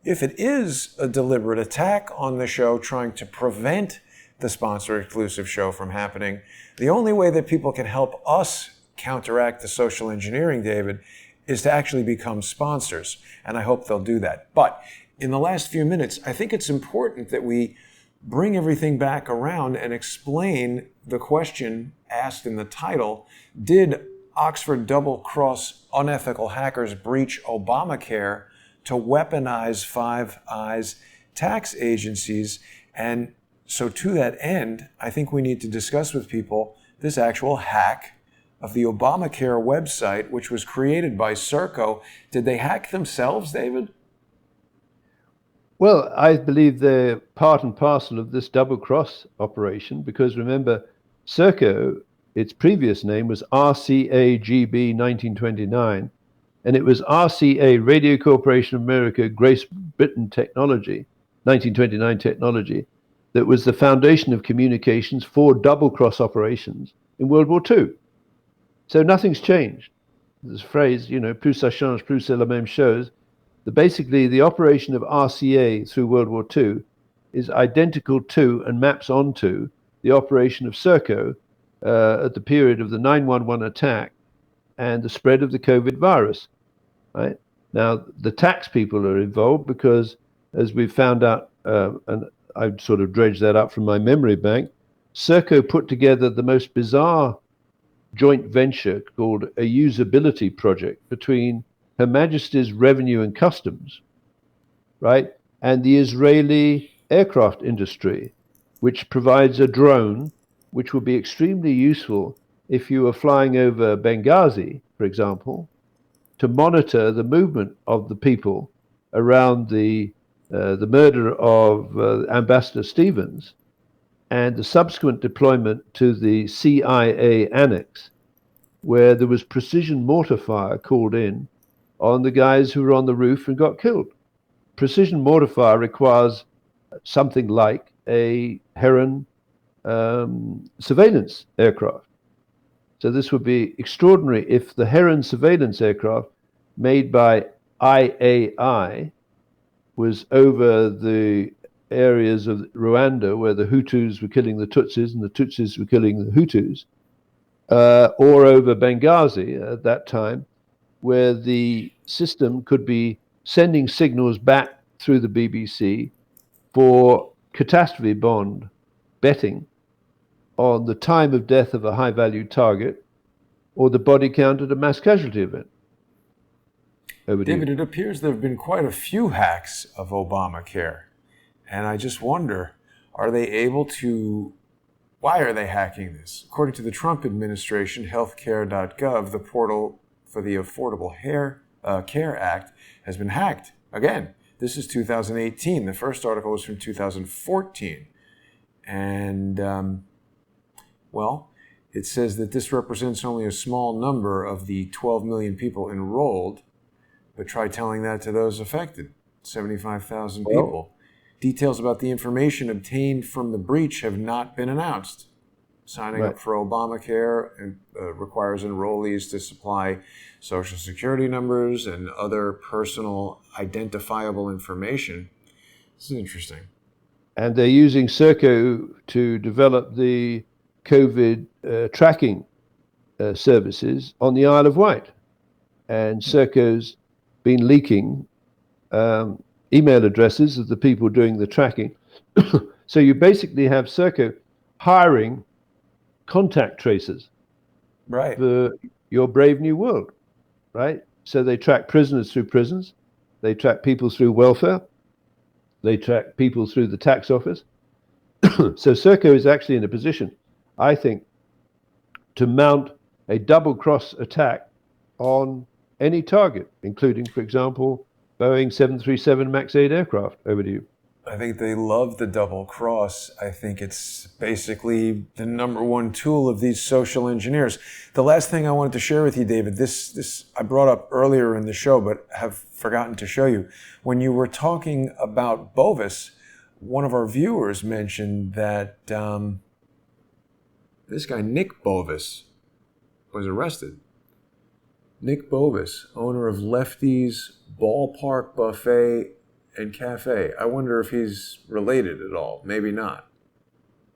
if it is a deliberate attack on the show trying to prevent the sponsor-exclusive show from happening, the only way that people can help us counteract the social engineering, David, is to actually become sponsors, and I hope they'll do that. But in the last few minutes, I think it's important that we bring everything back around and explain the question asked in the title: did Oxford double-cross unethical hackers breach Obamacare to weaponize Five Eyes tax agencies? And so to that end, I think we need to discuss with people this actual hack of the ObamaCare website, which was created by Serco. Did they hack themselves, David? Well, I believe they're part and parcel of this double-cross operation, because remember, Serco, its previous name was RCA-GB 1929, and it was RCA, Radio Corporation of America, Great Britain Technology, 1929 technology, that was the foundation of communications for double-cross operations in World War II. So nothing's changed. This phrase, plus ça change, plus c'est la même chose, basically the operation of RCA through World War II is identical to and maps onto the operation of Serco at the period of the 9/11 attack and the spread of the COVID virus. Right? Now, the tax people are involved because, as we've found out, and I've sort of dredged that up from my memory bank, Serco put together the most bizarre joint venture called a usability project between Her Majesty's Revenue and Customs, right, and the Israeli aircraft industry, which provides a drone which would be extremely useful if you were flying over Benghazi, for example, to monitor the movement of the people around the murder of Ambassador Stevens and the subsequent deployment to the CIA annex, where there was precision mortar fire called in on the guys who were on the roof and got killed. Precision mortar fire requires something like a Heron surveillance aircraft. So this would be extraordinary if the Heron surveillance aircraft made by IAI was over the areas of Rwanda where the Hutus were killing the Tutsis and the Tutsis were killing the Hutus. or over Benghazi at that time, where the system could be sending signals back through the BBC for catastrophe bond betting on the time of death of a high value target or the body count at a mass casualty event. Over to David, you. it appears there have been quite a few hacks of Obamacare. And I just wonder, are they able to, why are they hacking this? According to the Trump administration, healthcare.gov, the portal for the Affordable Care Act has been hacked. Again, this is 2018. The first article was from 2014. And, well, it says that this represents only a small number of the 12 million people enrolled, but try telling that to those affected, 75,000 people. Details about the information obtained from the breach have not been announced. Signing up for Obamacare requires enrollees to supply Social Security numbers and other personal identifiable information. This is interesting. And they're using Serco to develop the COVID tracking services on the Isle of Wight. And Serco's been leaking email addresses of the people doing the tracking. So you basically have Serco hiring contact tracers for your brave new world, right? So they track prisoners through prisons, they track people through welfare, they track people through the tax office. So Serco is actually in a position, I think, to mount a double cross attack on any target, including, for example, Boeing 737 MAX 8 aircraft. Over to you. I think they love the double cross. I think it's basically the number one tool of these social engineers. The last thing I wanted to share with you, David, this I brought up earlier in the show, but have forgotten to show you. When you were talking about Bovis, one of our viewers mentioned that this guy, Nick Bovis, was arrested. Nick Bovis, owner of Lefty's Ballpark Buffet and Cafe. I wonder if he's related at all. Maybe not.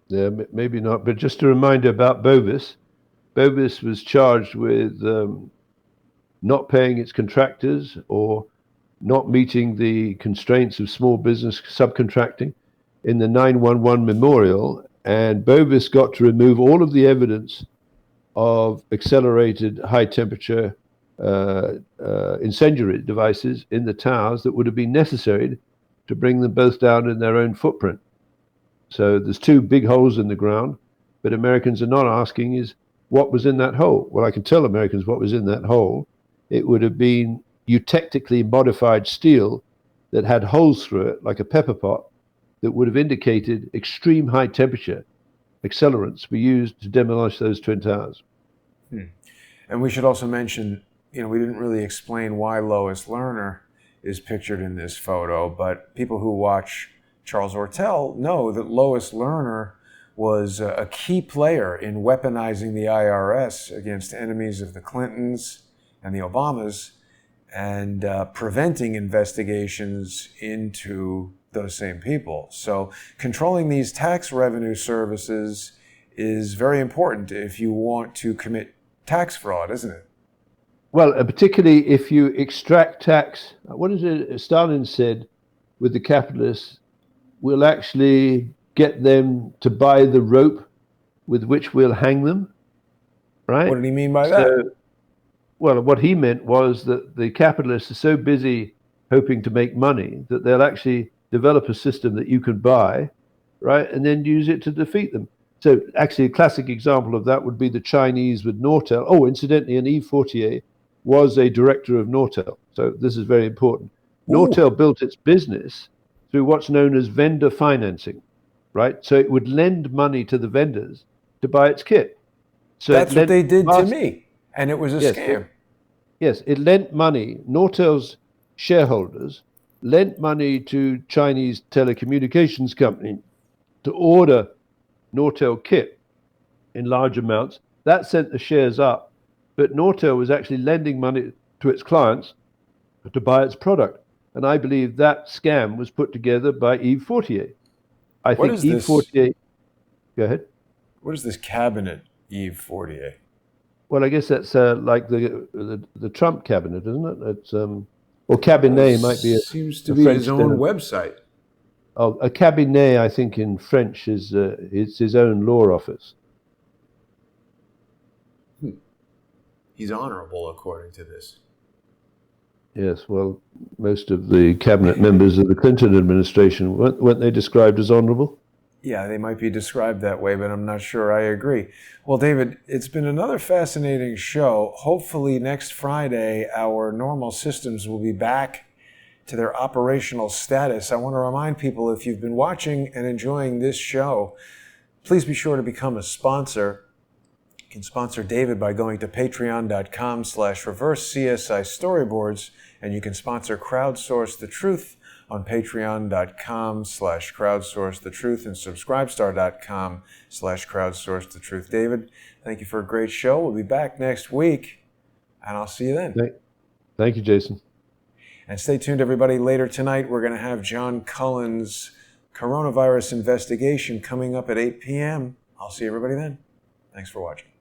Yeah, maybe not. But just a reminder about Bovis. Bovis was charged with not paying its contractors or not meeting the constraints of small business subcontracting in the 9/11 memorial. And Bovis got to remove all of the evidence of accelerated high temperature incendiary devices in the towers that would have been necessary to bring them both down in their own footprint. So there's two big holes in the ground, but Americans are not asking is what was in that hole. Well, I can tell Americans what was in that hole. It would have been eutectically modified steel that had holes through it, like a pepper pot, that would have indicated extreme high temperature accelerants were used to demolish those twin towers. And we should also mention, we didn't really explain why Lois Lerner is pictured in this photo, but people who watch Charles Ortel know that Lois Lerner was a key player in weaponizing the IRS against enemies of the Clintons and the Obamas and preventing investigations into those same people. So controlling these tax revenue services is very important if you want to commit tax fraud, isn't it? Well, particularly if you extract tax. What is it Stalin said with the capitalists? We'll actually get them to buy the rope with which we'll hang them, right? What did he mean by that? Well, what he meant was that the capitalists are so busy hoping to make money that they'll actually develop a system that you can buy, right, and then use it to defeat them. So actually a classic example of that would be the Chinese with Nortel. Oh, incidentally, an Yves Fortier was a director of Nortel. So this is very important. Ooh. Nortel built its business through what's known as vendor financing, right? So it would lend money to the vendors to buy its kit. So that's what they did to me, and it was a scam. Yes, it lent money. Nortel's shareholders lent money to Chinese telecommunications company to order Nortel kit in large amounts. That sent the shares up, but Nortel was actually lending money to its clients to buy its product. And I believe that scam was put together by Yves Fortier. I think Yves Fortier... Go ahead. What is this cabinet, Yves Fortier? Well, I guess that's like the Trump cabinet, isn't it? It's or cabinet might be Seems to a be his French own term. website. Oh, a cabinet, I think in French is it's his own law office. He's honorable, according to this. Yes, well, most of the cabinet members of the Clinton administration weren't they described as honorable? Yeah, they might be described that way, but I'm not sure I agree. Well, David, it's been another fascinating show. Hopefully next Friday, our normal systems will be back to their operational status. I want to remind people, if you've been watching and enjoying this show, please be sure to become a sponsor. You can sponsor David by going to patreon.com/reverse-CSI storyboards, and you can sponsor Crowdsource the Truth on patreon.com/crowdsource the truth and subscribestar.com/crowdsource the truth. David, thank you for a great show. We'll be back next week, and I'll see you then. Thank you, Jason. And stay tuned, everybody. Later tonight, we're going to have John Cullen's coronavirus investigation coming up at 8 p.m. I'll see everybody then. Thanks for watching.